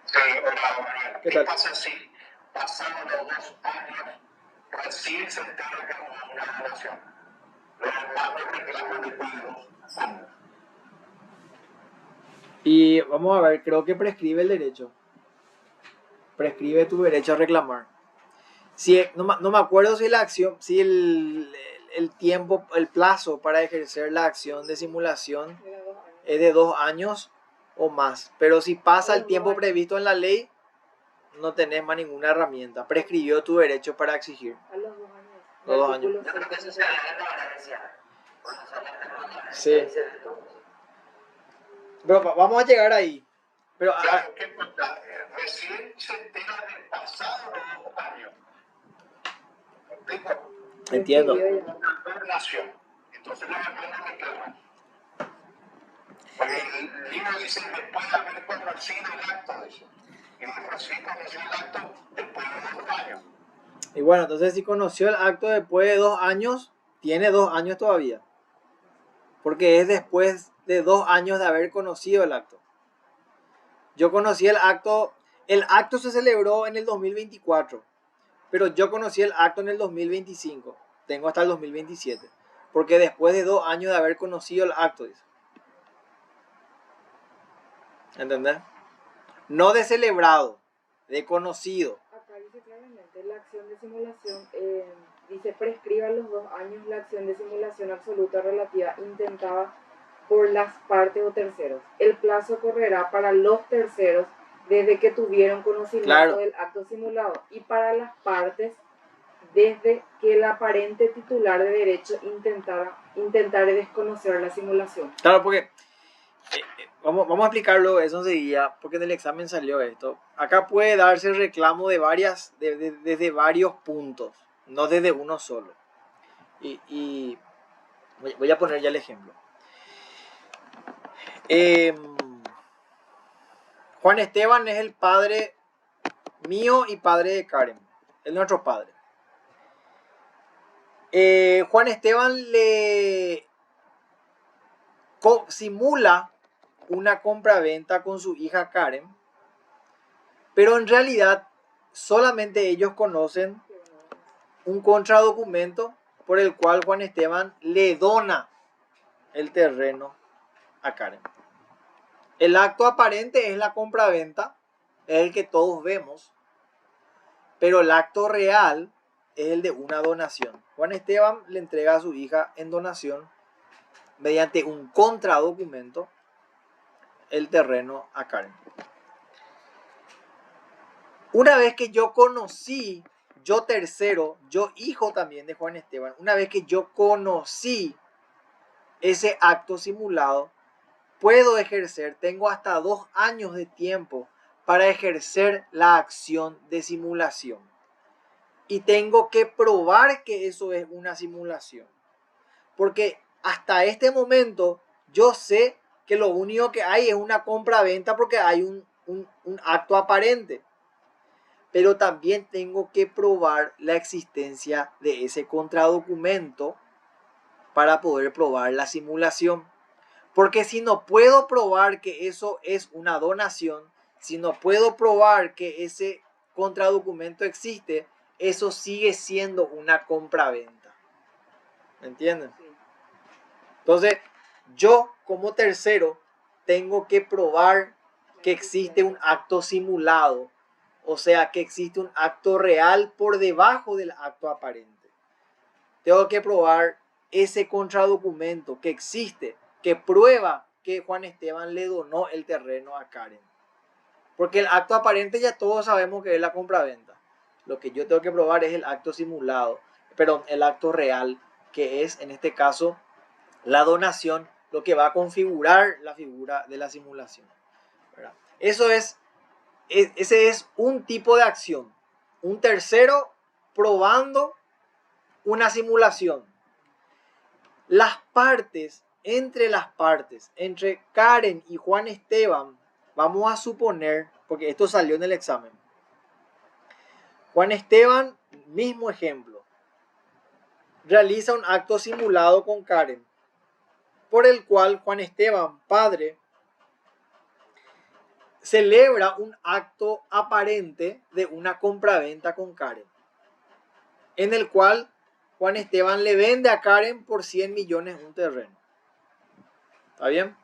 Sí, hola, ¿Qué ¿qué tal? pasa si pasados los 2 años recién se entera que es una donación? Los hermanos reclaman después de 2 años. Y vamos a ver, creo que prescribe el derecho. Prescribe tu derecho a reclamar. Si, no me acuerdo si la acción, si el tiempo, el plazo para ejercer la acción de simulación es de 2 años o más. Pero si pasa el tiempo previsto en la ley, no tenés más ninguna herramienta. Prescribió tu derecho para exigir. A los 2 años. Los 2 años. Yo creo que eso se va a beneficiar. Sí. Pero vamos a llegar ahí. Pero Claro, ¿qué pasa? Recién se entera de pasados los 2 años. entiendo. Una donación. Entonces los hermanos reclaman. Porque el libro dice después de haber conocido el acto de eso. Y recién conoció el acto después de 2 años. Y bueno, entonces si conoció el acto después de 2 años, tiene 2 años todavía. Porque es después de 2 años de haber conocido el acto. Yo conocí el acto se celebró en el 2024, pero yo conocí el acto en el 2025. Tengo hasta el 2027. Porque después de 2 años de haber conocido el acto, dice. ¿Entendés? No de celebrado, de conocido. Acá dice claramente la acción de simulación, dice prescriba a los 2 años la acción de simulación absoluta relativa intentada por las partes o terceros. El plazo correrá para los terceros desde que tuvieron conocimiento Claro. del acto simulado y para las partes desde que el aparente titular de derecho intentare desconocer la simulación. Claro, porque vamos a explicarlo eso enseguida, porque en el examen salió esto. Acá puede darse reclamo desde varios puntos, no desde uno solo. Y voy a poner ya el ejemplo. Juan Esteban es el padre mío y padre de Karen. Es nuestro padre. Juan Esteban le simula una compra-venta con su hija Karen, pero en realidad solamente ellos conocen un contradocumento por el cual Juan Esteban le dona el terreno a Karen. El acto aparente es la compra-venta, es el que todos vemos, pero el acto real es el de una donación. Juan Esteban le entrega a su hija en donación mediante un contradocumento el terreno a Karen. Una vez que yo conocí, yo tercero, yo hijo también de Juan Esteban, una vez que yo conocí ese acto simulado, puedo ejercer, tengo hasta 2 años de tiempo para ejercer la acción de simulación. Y tengo que probar que eso es una simulación. Porque hasta este momento yo sé que lo único que hay es una compra-venta porque hay un acto aparente. Pero también tengo que probar la existencia de ese contradocumento para poder probar la simulación. Porque si no puedo probar que eso es una donación, si no puedo probar que ese contradocumento existe, eso sigue siendo una compra-venta. ¿Me entienden? Sí. Entonces, yo como tercero tengo que probar que existe un acto simulado, o sea, que existe un acto real por debajo del acto aparente. Tengo que probar ese contradocumento que existe, que prueba que Juan Esteban le donó el terreno a Karen. Porque el acto aparente ya todos sabemos que es la compraventa. Lo que yo tengo que probar es el acto simulado, perdón, el acto real, que es en este caso la donación, lo que va a configurar la figura de la simulación, ¿verdad? Ese es un tipo de acción. Un tercero probando una simulación. Las partes, entre Karen y Juan Esteban, vamos a suponer, porque esto salió en el examen. Juan Esteban, mismo ejemplo, realiza un acto simulado con Karen, por el cual Juan Esteban, padre, celebra un acto aparente de una compraventa con Karen, en el cual Juan Esteban le vende a Karen por 100 millones un terreno. ¿Está bien?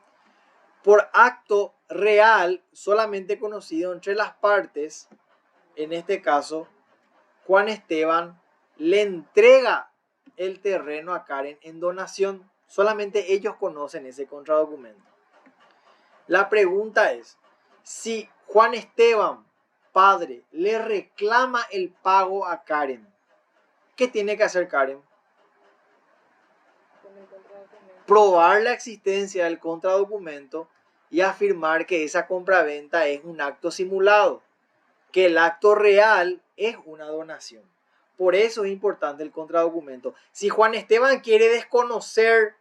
Por acto real, solamente conocido entre las partes, en este caso, Juan Esteban le entrega el terreno a Karen en donación. Solamente ellos conocen ese contradocumento. La pregunta es, si Juan Esteban, padre, le reclama el pago a Karen, ¿qué tiene que hacer Karen? Probar la existencia del contradocumento y afirmar que esa compraventa es un acto simulado, que el acto real es una donación. Por eso es importante el contradocumento. Si Juan Esteban quiere desconocer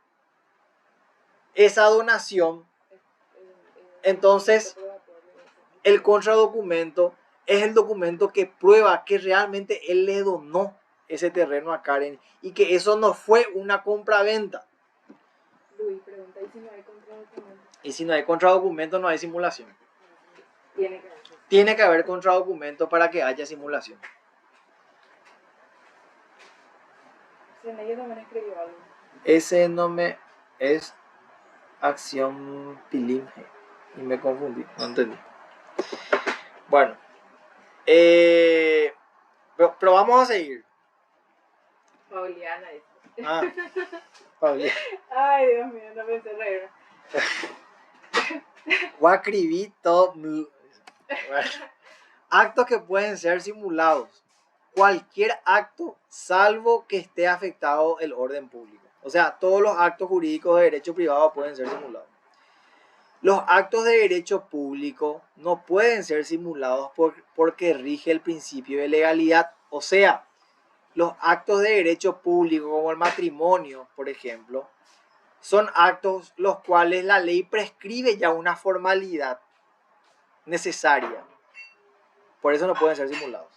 esa donación, entonces el contradocumento es el documento que prueba que realmente él le donó ese terreno a Karen y que eso no fue una compraventa. Luis pregunta, ¿y si no hay contradocumento? Y si no hay contradocumento, no hay simulación. Tiene que haber. Tiene que haber contradocumento para que haya simulación. Ella también escribió algo. Ese nombre es acción pilinge. Y me confundí, no entendí. Bueno, pero vamos a seguir. Pauliana. Ah, Paulina. Ay, Dios mío, no pensé reír. Guacribito. Bueno. Actos que pueden ser simulados. Cualquier acto salvo que esté afectado el orden público. O sea, todos los actos jurídicos de derecho privado pueden ser simulados. Los actos de derecho público no pueden ser simulados porque rige el principio de legalidad. O sea, los actos de derecho público, como el matrimonio, por ejemplo, son actos los cuales la ley prescribe ya una formalidad necesaria. Por eso no pueden ser simulados.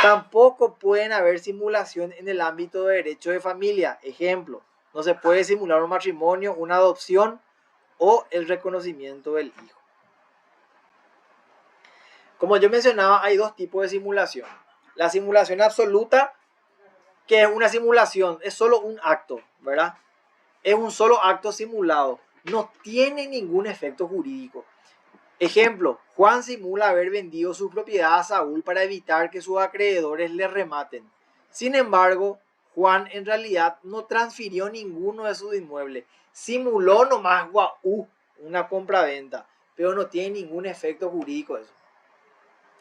Tampoco pueden haber simulación en el ámbito de derecho de familia. Ejemplo, no se puede simular un matrimonio, una adopción o el reconocimiento del hijo. Como yo mencionaba, hay dos tipos de simulación. La simulación absoluta, que es una simulación, es solo un acto, ¿verdad? Es un solo acto simulado. No tiene ningún efecto jurídico. Ejemplo, Juan simula haber vendido su propiedad a Saúl para evitar que sus acreedores le rematen. Sin embargo, Juan en realidad no transfirió ninguno de sus inmuebles. Simuló nomás una compraventa, pero no tiene ningún efecto jurídico eso.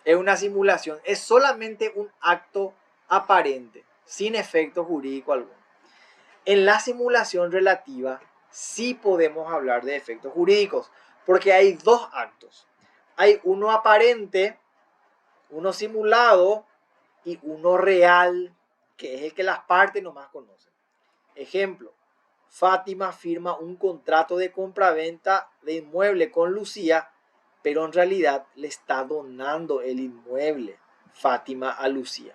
Es una simulación, es solamente un acto aparente, sin efecto jurídico alguno. En la simulación relativa sí podemos hablar de efectos jurídicos, porque hay dos actos. Hay uno aparente, uno simulado y uno real, que es el que las partes nomás conocen. Ejemplo, Fátima firma un contrato de compraventa de inmueble con Lucía, pero en realidad le está donando el inmueble Fátima a Lucía.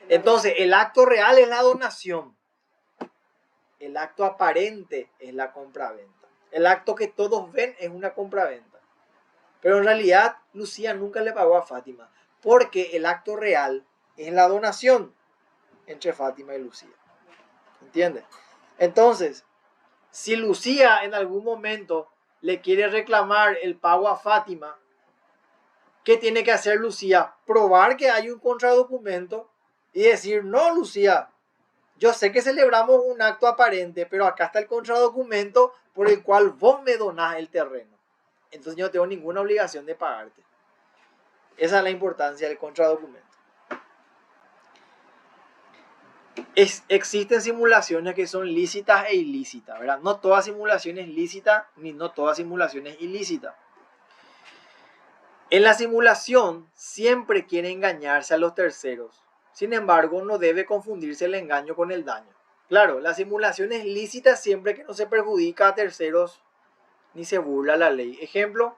Entonces, el acto real es la donación. El acto aparente es la compraventa. El acto que todos ven es una compraventa. Pero en realidad, Lucía nunca le pagó a Fátima, porque el acto real es la donación entre Fátima y Lucía. ¿Entiendes? Entonces, si Lucía en algún momento le quiere reclamar el pago a Fátima, ¿qué tiene que hacer Lucía? Probar que hay un contradocumento y decir, no, Lucía, yo sé que celebramos un acto aparente, pero acá está el contradocumento por el cual vos me donás el terreno. Entonces yo no tengo ninguna obligación de pagarte. Esa es la importancia del contradocumento. Existen simulaciones que son lícitas e ilícitas, ¿verdad? No toda simulación es lícita, ni no toda simulación es ilícita. En la simulación siempre quiere engañarse a los terceros. Sin embargo, no debe confundirse el engaño con el daño. Claro, la simulación es lícita siempre que no se perjudica a terceros ni se burla la ley. Ejemplo,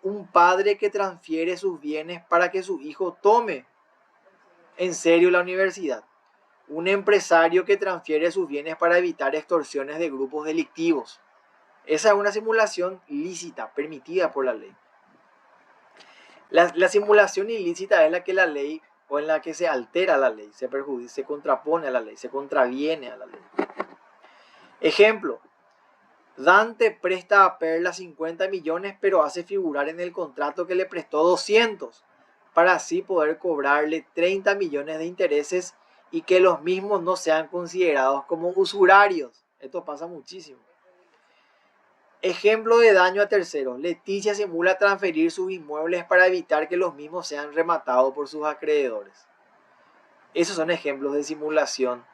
un padre que transfiere sus bienes para que su hijo tome en serio la universidad. Un empresario que transfiere sus bienes para evitar extorsiones de grupos delictivos. Esa es una simulación lícita, permitida por la ley. La simulación ilícita es la que la ley, o en la que se altera la ley, se perjudica, se contrapone a la ley, se contraviene a la ley. Ejemplo, Dante presta a Perla 50 millones, pero hace figurar en el contrato que le prestó 200, para así poder cobrarle 30 millones de intereses y que los mismos no sean considerados como usurarios. Esto pasa muchísimo. Ejemplo de daño a terceros. Leticia simula transferir sus inmuebles para evitar que los mismos sean rematados por sus acreedores. Esos son ejemplos de simulación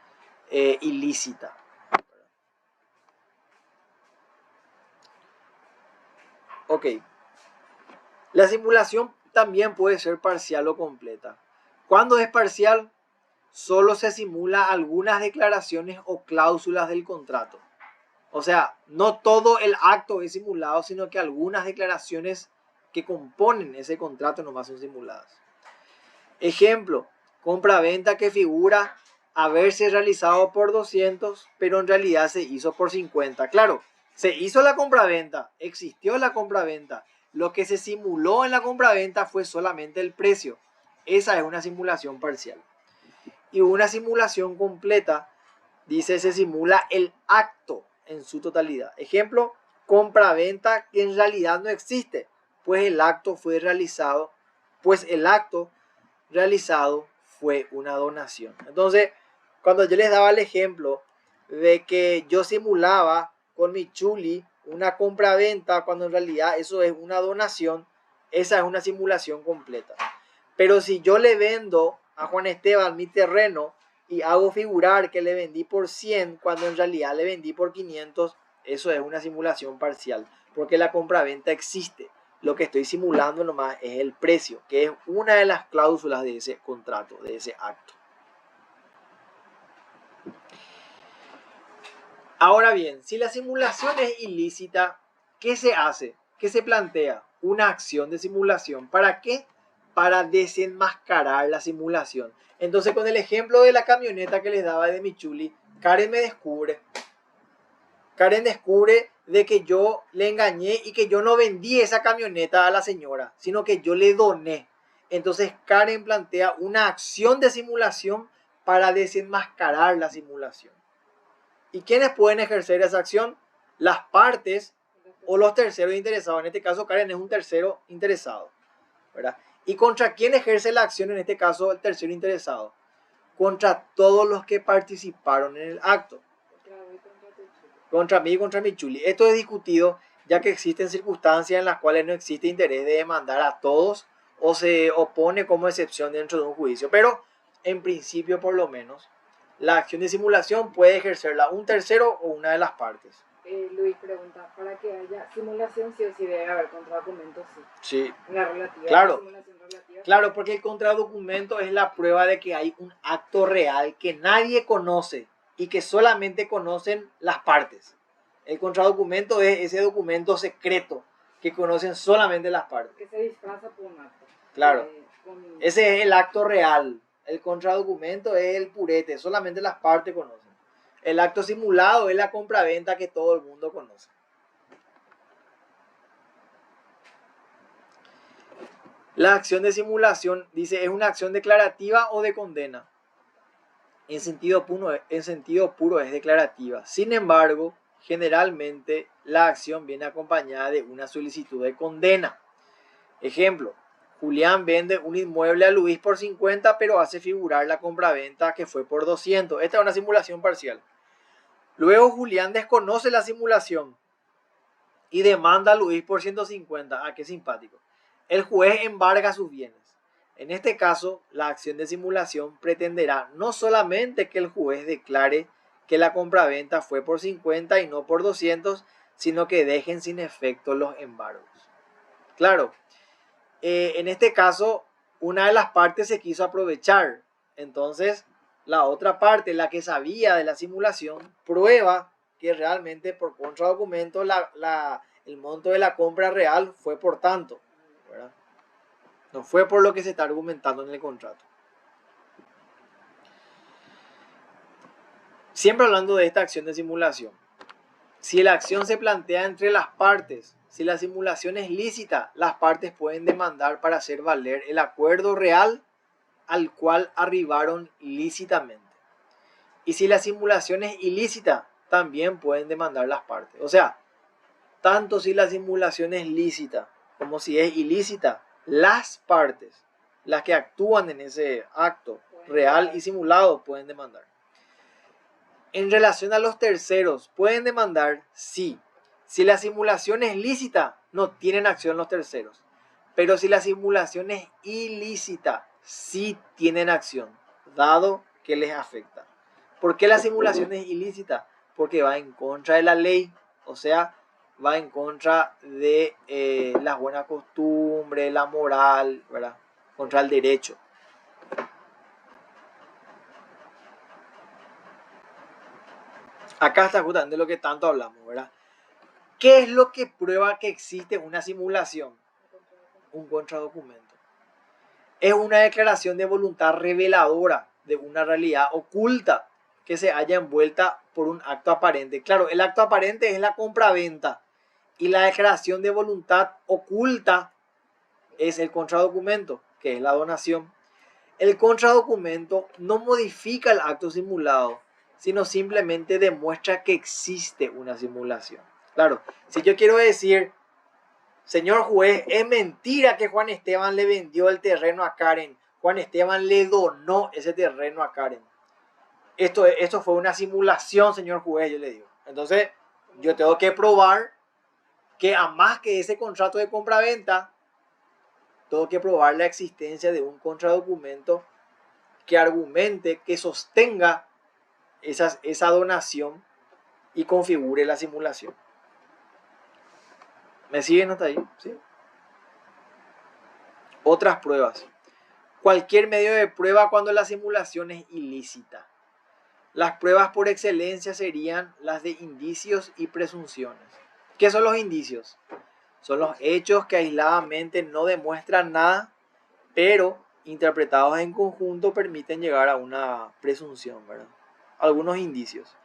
ilícita. Ok. La simulación también puede ser parcial o completa. ¿Cuándo es parcial? Solo se simula algunas declaraciones o cláusulas del contrato. O sea, no todo el acto es simulado, sino que algunas declaraciones que componen ese contrato nomás son simuladas. Ejemplo, compraventa que figura haberse realizado por 200, pero en realidad se hizo por 50. Claro, se hizo la compraventa, existió la compraventa. Lo que se simuló en la compraventa fue solamente el precio. Esa es una simulación parcial. Y una simulación completa, dice, se simula el acto en su totalidad. Ejemplo, compraventa que en realidad no existe, pues el acto realizado fue una donación. Entonces, cuando yo les daba el ejemplo de que yo simulaba con mi chuli una compraventa cuando en realidad eso es una donación, esa es una simulación completa. Pero si yo le vendo a Juan Esteban mi terreno y hago figurar que le vendí por 100 cuando en realidad le vendí por 500, eso es una simulación parcial, porque la compraventa existe. Lo que estoy simulando nomás es el precio, que es una de las cláusulas de ese contrato, de ese acto. Ahora bien, si la simulación es ilícita, ¿qué se hace? ¿Qué se plantea? Una acción de simulación. ¿Para qué? Para desenmascarar la simulación. Entonces, con el ejemplo de la camioneta que les daba de mi chuli, Karen me descubre. Karen descubre de que yo le engañé y que yo no vendí esa camioneta a la señora, sino que yo le doné. Entonces, Karen plantea una acción de simulación para desenmascarar la simulación. ¿Y quiénes pueden ejercer esa acción? Las partes o los terceros interesados. En este caso, Karen es un tercero interesado, ¿verdad? ¿Y contra quién ejerce la acción? En este caso, el tercero interesado. Contra todos los que participaron en el acto. Contra mí y contra mi chuli. Esto es discutido ya que existen circunstancias en las cuales no existe interés de demandar a todos o se opone como excepción dentro de un juicio. Pero, en principio, por lo menos, la acción de simulación puede ejercerla un tercero o una de las partes. Luis pregunta, para que haya simulación sí o sí debe haber contradocumento, sí. Sí. La relativa. Claro. La simulación relativa. Claro, porque el contradocumento es la prueba de que hay un acto real que nadie conoce, y que solamente conocen las partes. El contradocumento es ese documento secreto que conocen solamente las partes. Que se disfraza por un acto. Claro. Ese es el acto real. El contradocumento es el purete, solamente las partes conocen. El acto simulado es la compraventa que todo el mundo conoce. La acción de simulación, dice, es una acción declarativa o de condena. En sentido puro es declarativa. Sin embargo, generalmente la acción viene acompañada de una solicitud de condena. Ejemplo, Julián vende un inmueble a Luis por 50, pero hace figurar la compraventa que fue por 200. Esta es una simulación parcial. Luego Julián desconoce la simulación y demanda a Luis por 150. Ah, qué simpático. El juez embarga sus bienes. En este caso, la acción de simulación pretenderá no solamente que el juez declare que la compraventa fue por 50 y no por 200, sino que dejen sin efecto los embargos. Claro, en este caso, una de las partes se quiso aprovechar. Entonces, la otra parte, la que sabía de la simulación, prueba que realmente por contradocumento el monto de la compra real fue por tanto, ¿verdad? No fue por lo que se está argumentando en el contrato. Siempre hablando de esta acción de simulación. Si la acción se plantea entre las partes, si la simulación es lícita, las partes pueden demandar para hacer valer el acuerdo real al cual arribaron lícitamente. Y si la simulación es ilícita, también pueden demandar las partes. O sea, tanto si la simulación es lícita como si es ilícita, las partes, las que actúan en ese acto real y simulado, pueden demandar. En relación a los terceros, pueden demandar sí. Si la simulación es lícita, no tienen acción los terceros. Pero si la simulación es ilícita, sí tienen acción, dado que les afecta. ¿Por qué la simulación es ilícita? Porque va en contra de la ley, o sea, va en contra de las buenas costumbres, la moral, ¿verdad? Contra el derecho. Acá está justamente lo que tanto hablamos, ¿verdad? ¿Qué es lo que prueba que existe una simulación? Un contradocumento. Es una declaración de voluntad reveladora de una realidad oculta que se halla envuelta por un acto aparente. Claro, el acto aparente es la compraventa y la declaración de voluntad oculta es el contradocumento, que es la donación. El contradocumento no modifica el acto simulado, sino simplemente demuestra que existe una simulación. Claro, si yo quiero decir, señor juez, es mentira que Juan Esteban le vendió el terreno a Karen. Juan Esteban le donó ese terreno a Karen. Esto fue una simulación, señor juez, yo le digo. Entonces, yo tengo que probar que a más que ese contrato de compraventa, tengo que probar la existencia de un contradocumento que argumente, que sostenga esa donación y configure la simulación. ¿Me siguen hasta ahí? ¿Sí? Otras pruebas. Cualquier medio de prueba cuando la simulación es ilícita. Las pruebas por excelencia serían las de indicios y presunciones. ¿Qué son los indicios? Son los hechos que aisladamente no demuestran nada, pero interpretados en conjunto permiten llegar a una presunción, ¿verdad? Algunos indicios.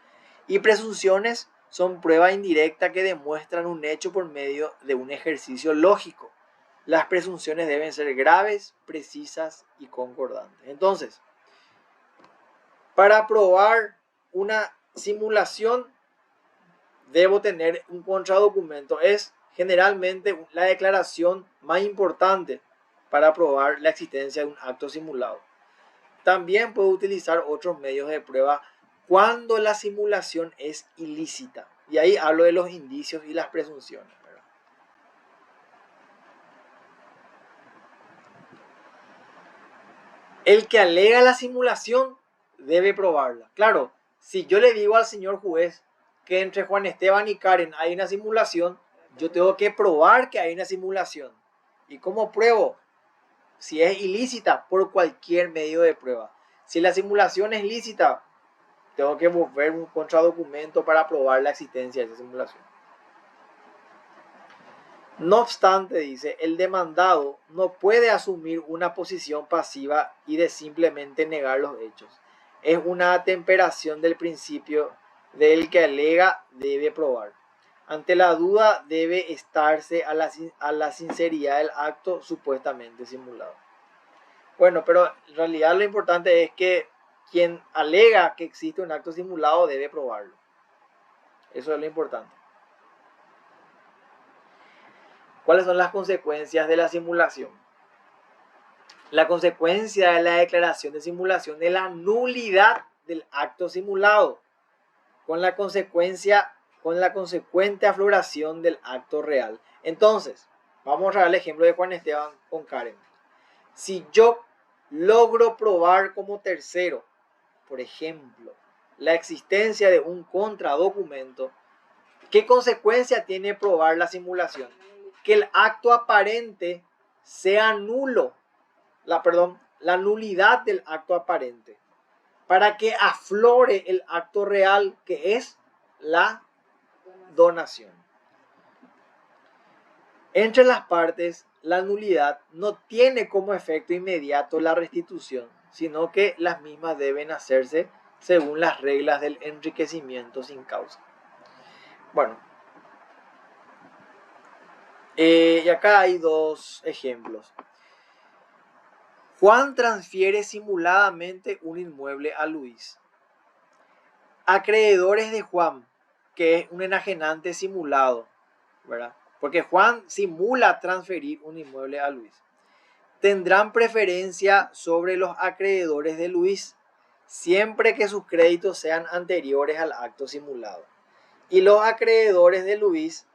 Y presunciones son pruebas indirectas que demuestran un hecho por medio de un ejercicio lógico. Las presunciones deben ser graves, precisas y concordantes. Entonces, para probar una simulación, debo tener un contradocumento. Es generalmente la declaración más importante para probar la existencia de un acto simulado. También puedo utilizar otros medios de prueba cuando la simulación es ilícita. Y ahí hablo de los indicios y las presunciones, ¿verdad? El que alega la simulación debe probarla. Claro, si yo le digo al señor juez que entre Juan Esteban y Karen hay una simulación, yo tengo que probar que hay una simulación. ¿Y cómo pruebo? Si es ilícita, por cualquier medio de prueba. Si la simulación es lícita, tengo que volver un contradocumento para probar la existencia de esa simulación. No obstante, dice, el demandado no puede asumir una posición pasiva y de simplemente negar los hechos. Es una atemperación del principio del que alega debe probar. Ante la duda debe estarse a la sinceridad del acto supuestamente simulado. Bueno, pero en realidad lo importante es que quien alega que existe un acto simulado debe probarlo. Eso es lo importante. ¿Cuáles son las consecuencias de la simulación? La consecuencia de la declaración de simulación es la nulidad del acto simulado, con la consecuente afloración del acto real. Entonces, vamos a dar el ejemplo de Juan Esteban con Karen. Si yo logro probar como tercero, por ejemplo, la existencia de un contradocumento, ¿qué consecuencia tiene probar la simulación? Que el acto aparente sea nulo, la nulidad del acto aparente, para que aflore el acto real, que es la donación. Entre las partes, la nulidad no tiene como efecto inmediato la restitución, sino que las mismas deben hacerse según las reglas del enriquecimiento sin causa. Bueno, y acá hay dos ejemplos. Juan transfiere simuladamente un inmueble a Luis. Acreedores de Juan, que es un enajenante simulado, ¿verdad? Porque Juan simula transferir un inmueble a Luis. Tendrán preferencia sobre los acreedores de Luis, siempre que sus créditos sean anteriores al acto simulado. Y los acreedores de Luis,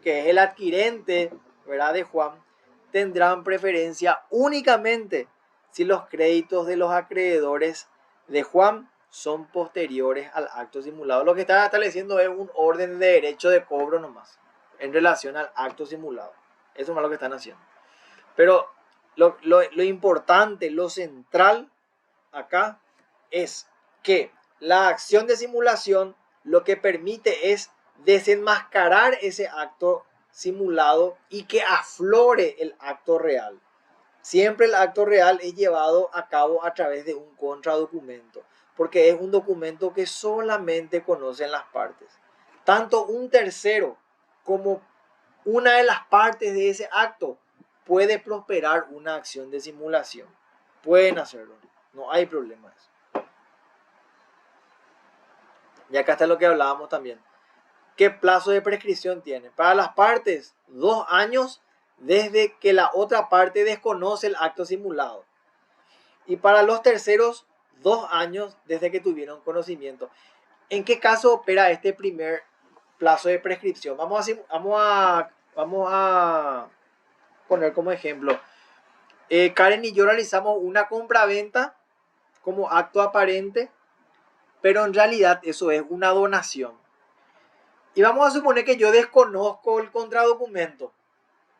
que es el adquirente, ¿verdad?, de Juan, tendrán preferencia únicamente si los créditos de los acreedores de Juan son posteriores al acto simulado. Lo que está estableciendo es un orden de derecho de cobro nomás, en relación al acto simulado. Eso es lo que están haciendo. Pero lo importante, lo central acá es que la acción de simulación lo que permite es desenmascarar ese acto simulado y que aflore el acto real. Siempre el acto real es llevado a cabo a través de un contradocumento, porque es un documento que solamente conocen las partes. Tanto un tercero como una de las partes de ese acto puede prosperar una acción de simulación. Pueden hacerlo, no hay problemas. Y acá está lo que hablábamos también. ¿Qué plazo de prescripción tiene? Para las partes, 2 años desde que la otra parte desconoce el acto simulado. Y para los terceros, 2 años desde que tuvieron conocimiento. ¿En qué caso opera este primer plazo de prescripción? Vamos a poner como ejemplo. Karen y yo realizamos una compra-venta como acto aparente, pero en realidad eso es una donación. Y vamos a suponer que yo desconozco el contradocumento.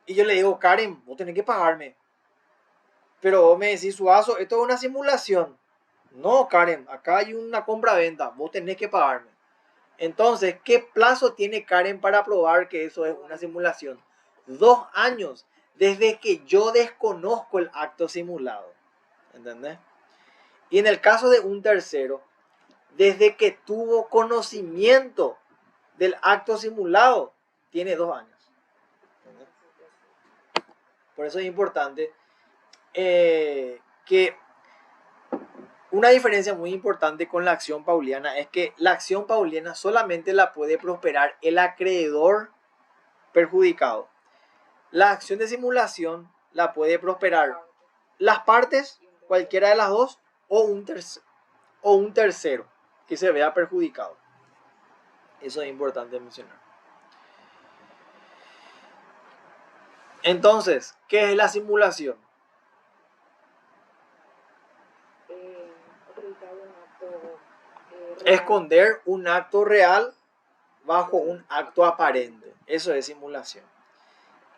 Y yo le digo, Karen, vos tenés que pagarme. Pero vos me decís, Suazo, esto es una simulación. No, Karen, acá hay una compra-venta, vos tenés que pagarme. Entonces, ¿qué plazo tiene Karen para probar que eso es una simulación? 2 años desde que yo desconozco el acto simulado. ¿Entendés? Y en el caso de un tercero, desde que tuvo conocimiento del acto simulado, tiene 2 años. ¿Entendés? Por eso es importante que una diferencia muy importante con la acción pauliana es que la acción pauliana solamente la puede prosperar el acreedor perjudicado. La acción de simulación la puede prosperar las partes, cualquiera de las dos, o un tercero que se vea perjudicado. Eso es importante mencionar. Entonces, ¿qué es la simulación? Esconder un acto real bajo un acto aparente. Eso es simulación.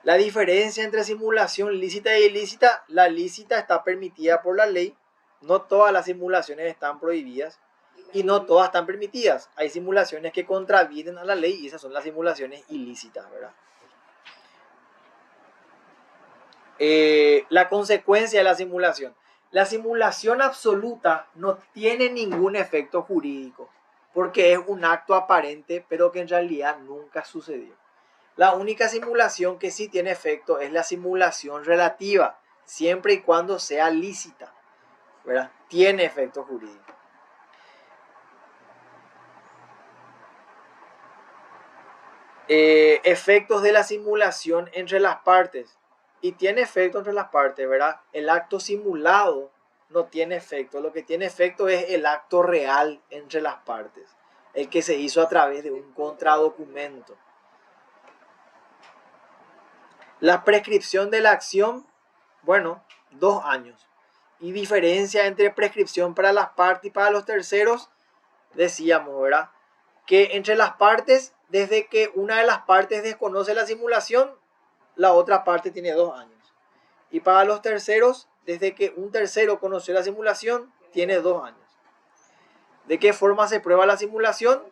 La diferencia entre simulación lícita e ilícita, la lícita está permitida por la ley. No todas las simulaciones están prohibidas. y no todas están permitidas. Hay simulaciones que contravienen a la ley y esas son las simulaciones ilícitas, ¿verdad? La consecuencia de la simulación. La simulación absoluta no tiene ningún efecto jurídico porque es un acto aparente pero que en realidad nunca sucedió. La única simulación que sí tiene efecto es la simulación relativa, siempre y cuando sea lícita, ¿verdad? Tiene efecto jurídico. Efectos de la simulación entre las partes. Y tiene efecto entre las partes, ¿verdad? El acto simulado no tiene efecto. Lo que tiene efecto es el acto real entre las partes. El que se hizo a través de un contradocumento. La prescripción de la acción, bueno, 2 años. Y diferencia entre prescripción para las partes y para los terceros, decíamos, ¿verdad? Que entre las partes, desde que una de las partes desconoce la simulación, la otra parte tiene 2 años. Y para los terceros, desde que un tercero conoció la simulación, tiene 2 años. ¿De qué forma se prueba la simulación?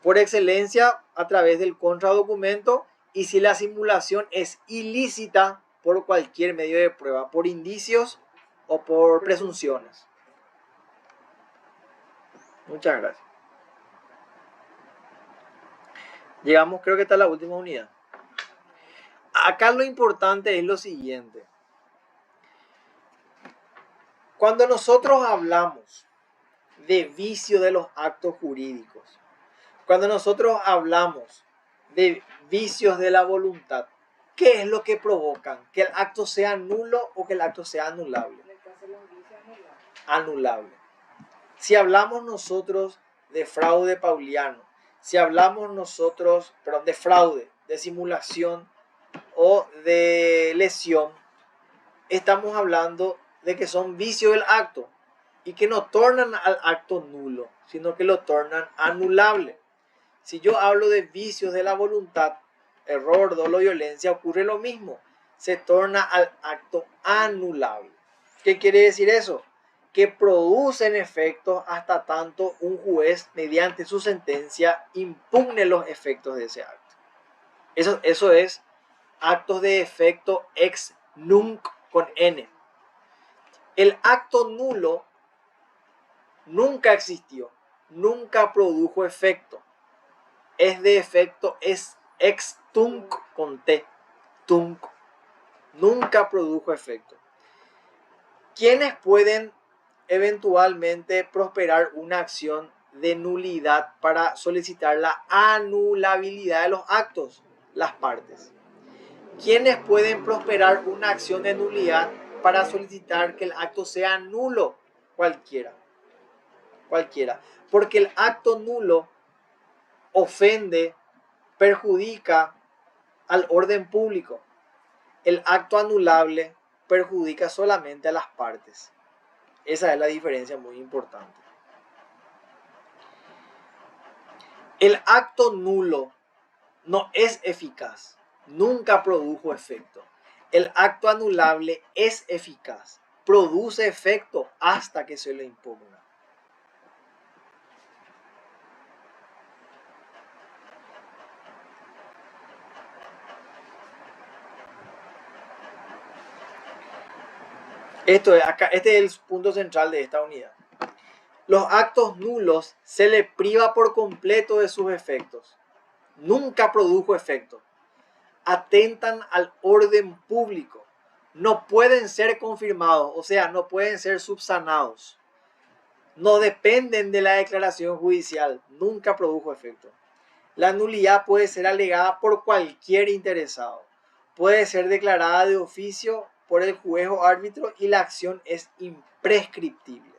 Por excelencia, a través del contradocumento, y si la simulación es ilícita, por cualquier medio de prueba, por indicios o por presunciones. Muchas gracias. Llegamos, creo que está la última unidad. Acá lo importante es lo siguiente. Cuando nosotros hablamos de vicio de los actos jurídicos, cuando nosotros hablamos de vicios de la voluntad, ¿qué es lo que provocan? ¿Que el acto sea nulo o que el acto sea anulable? En el caso de los vicios, Anulable. Si hablamos nosotros de fraude pauliano, si hablamos nosotros, perdón, de fraude, de simulación o de lesión, estamos hablando de que son vicios del acto y que no tornan al acto nulo, sino que lo tornan anulable. Si yo hablo de vicios de la voluntad, error, dolo, violencia, ocurre lo mismo. Se torna al acto anulable. ¿Qué quiere decir eso? Que producen efectos hasta tanto un juez, mediante su sentencia, impugne los efectos de ese acto. Eso es actos de efecto ex nunc con N. El acto nulo nunca existió, nunca produjo efecto. Es de efecto, es ex tunc con T, tunc. Nunca produjo efecto. ¿Quiénes pueden eventualmente prosperar una acción de nulidad para solicitar la anulabilidad de los actos? Las partes. ¿Quiénes pueden prosperar una acción de nulidad para solicitar que el acto sea nulo? Cualquiera. Cualquiera. Porque el acto nulo ofende, perjudica al orden público. El acto anulable perjudica solamente a las partes. Esa es la diferencia muy importante. El acto nulo no es eficaz, nunca produjo efecto. El acto anulable es eficaz, produce efecto hasta que se lo impugna. Este es el punto central de esta unidad. Los actos nulos se le priva por completo de sus efectos. Nunca produjo efecto. Atentan al orden público. No pueden ser confirmados, o sea, no pueden ser subsanados. No dependen de la declaración judicial. Nunca produjo efecto. La nulidad puede ser alegada por cualquier interesado. Puede ser declarada de oficio por el juez o árbitro y la acción es imprescriptible.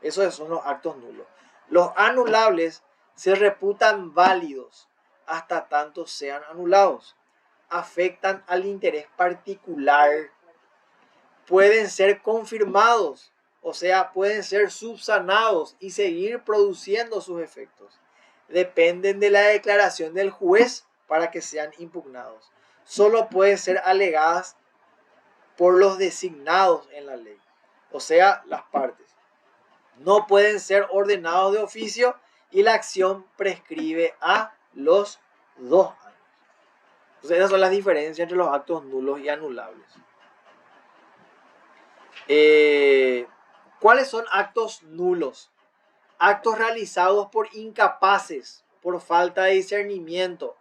Esos son los actos nulos. Los anulables se reputan válidos hasta tanto sean anulados. Afectan al interés particular. Pueden ser confirmados, o sea, pueden ser subsanados y seguir produciendo sus efectos. Dependen de la declaración del juez para que sean impugnados. Solo pueden ser alegadas por los designados en la ley, o sea, las partes. no pueden ser ordenados de oficio y la acción prescribe a los 2 años. Entonces esas son las diferencias entre los actos nulos y anulables. ¿Cuáles son actos nulos? Actos realizados por incapaces, por falta de discernimiento.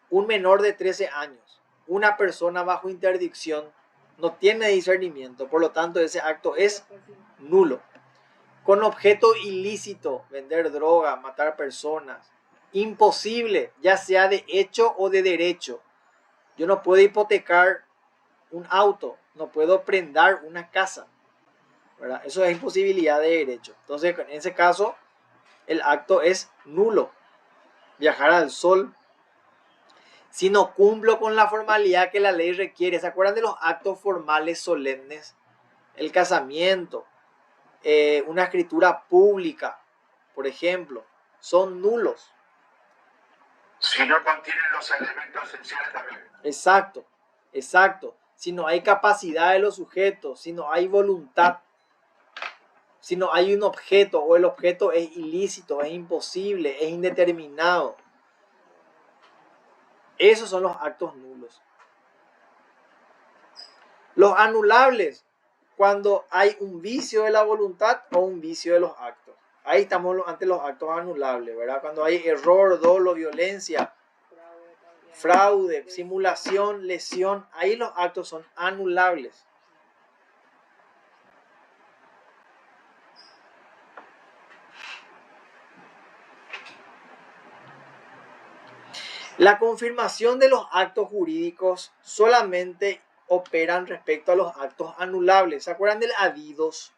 Un menor de 13 años, una persona bajo interdicción, no tiene discernimiento, por lo tanto ese acto es nulo. Con objeto ilícito, vender droga, matar personas. Imposible, ya sea de hecho o de derecho. Yo no puedo hipotecar un auto, no puedo prendar una casa, ¿verdad? Eso es imposibilidad de derecho. Entonces, en ese caso, el acto es nulo. Viajar al sol. Si no cumplo con la formalidad que la ley requiere. ¿Se acuerdan de los actos formales solemnes? El casamiento, una escritura pública, por ejemplo, son nulos. Si no contienen los elementos esenciales también. Exacto, exacto. Si no hay capacidad de los sujetos, si no hay voluntad, si no hay un objeto o el objeto es ilícito, es imposible, es indeterminado. Esos son los actos nulos. Los anulables, cuando hay un vicio de la voluntad o un vicio de los actos. Ahí estamos ante los actos anulables, ¿verdad? Cuando hay error, dolo, violencia, fraude, simulación, lesión, ahí los actos son anulables. La confirmación de los actos jurídicos solamente operan respecto a los actos anulables. ¿Se acuerdan del habidos?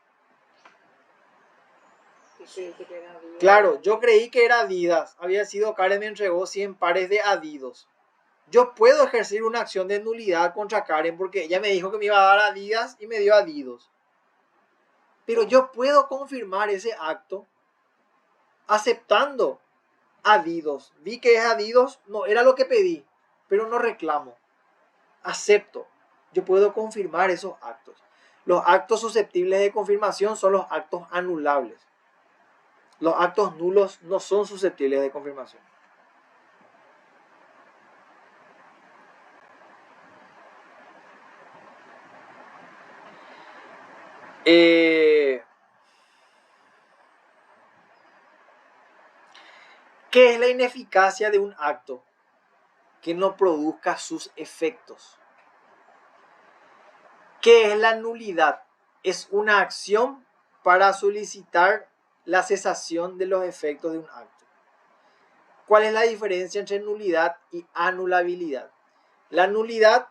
Claro, yo creí que era Adidas. Había sido Karen, me entregó 100 pares de Adidas. Yo puedo ejercer una acción de nulidad contra Karen porque ella me dijo que me iba a dar Adidas y me dio Adidas. Pero yo puedo confirmar ese acto aceptando Adidas. Vi que es Adidas, no era lo que pedí, pero no reclamo. Acepto. Yo puedo confirmar esos actos. Los actos susceptibles de confirmación son los actos anulables. Los actos nulos no son susceptibles de confirmación. ¿Qué es la ineficacia de un acto? Que no produzca sus efectos. ¿Qué es la nulidad? Es una acción para solicitar la cesación de los efectos de un acto. ¿Cuál es la diferencia entre nulidad y anulabilidad? La nulidad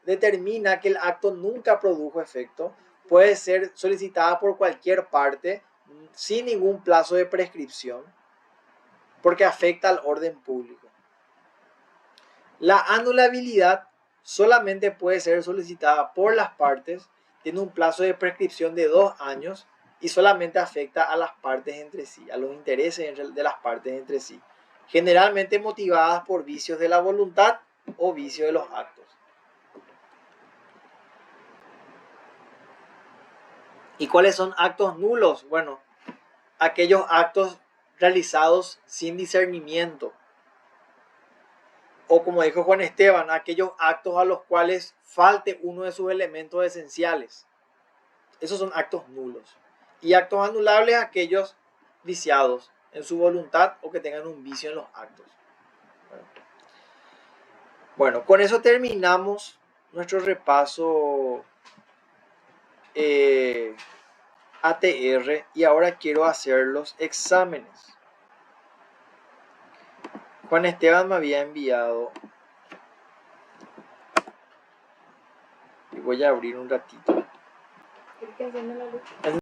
determina que el acto nunca produjo efecto, puede ser solicitada por cualquier parte sin ningún plazo de prescripción, porque afecta al orden público. La anulabilidad solamente puede ser solicitada por las partes, tiene un plazo de prescripción de 2 años y solamente afecta a las partes entre sí, a los intereses de las partes entre sí, generalmente motivadas por vicios de la voluntad o vicios de los actos. ¿Y cuáles son actos nulos? Bueno, aquellos actos realizados sin discernimiento. O como dijo Juan Esteban, aquellos actos a los cuales falte uno de sus elementos esenciales. Esos son actos nulos. Y actos anulables, aquellos viciados en su voluntad o que tengan un vicio en los actos. Bueno, con eso terminamos nuestro repaso ATR y ahora quiero hacer los exámenes. Juan Esteban me había enviado y voy a abrir un ratito.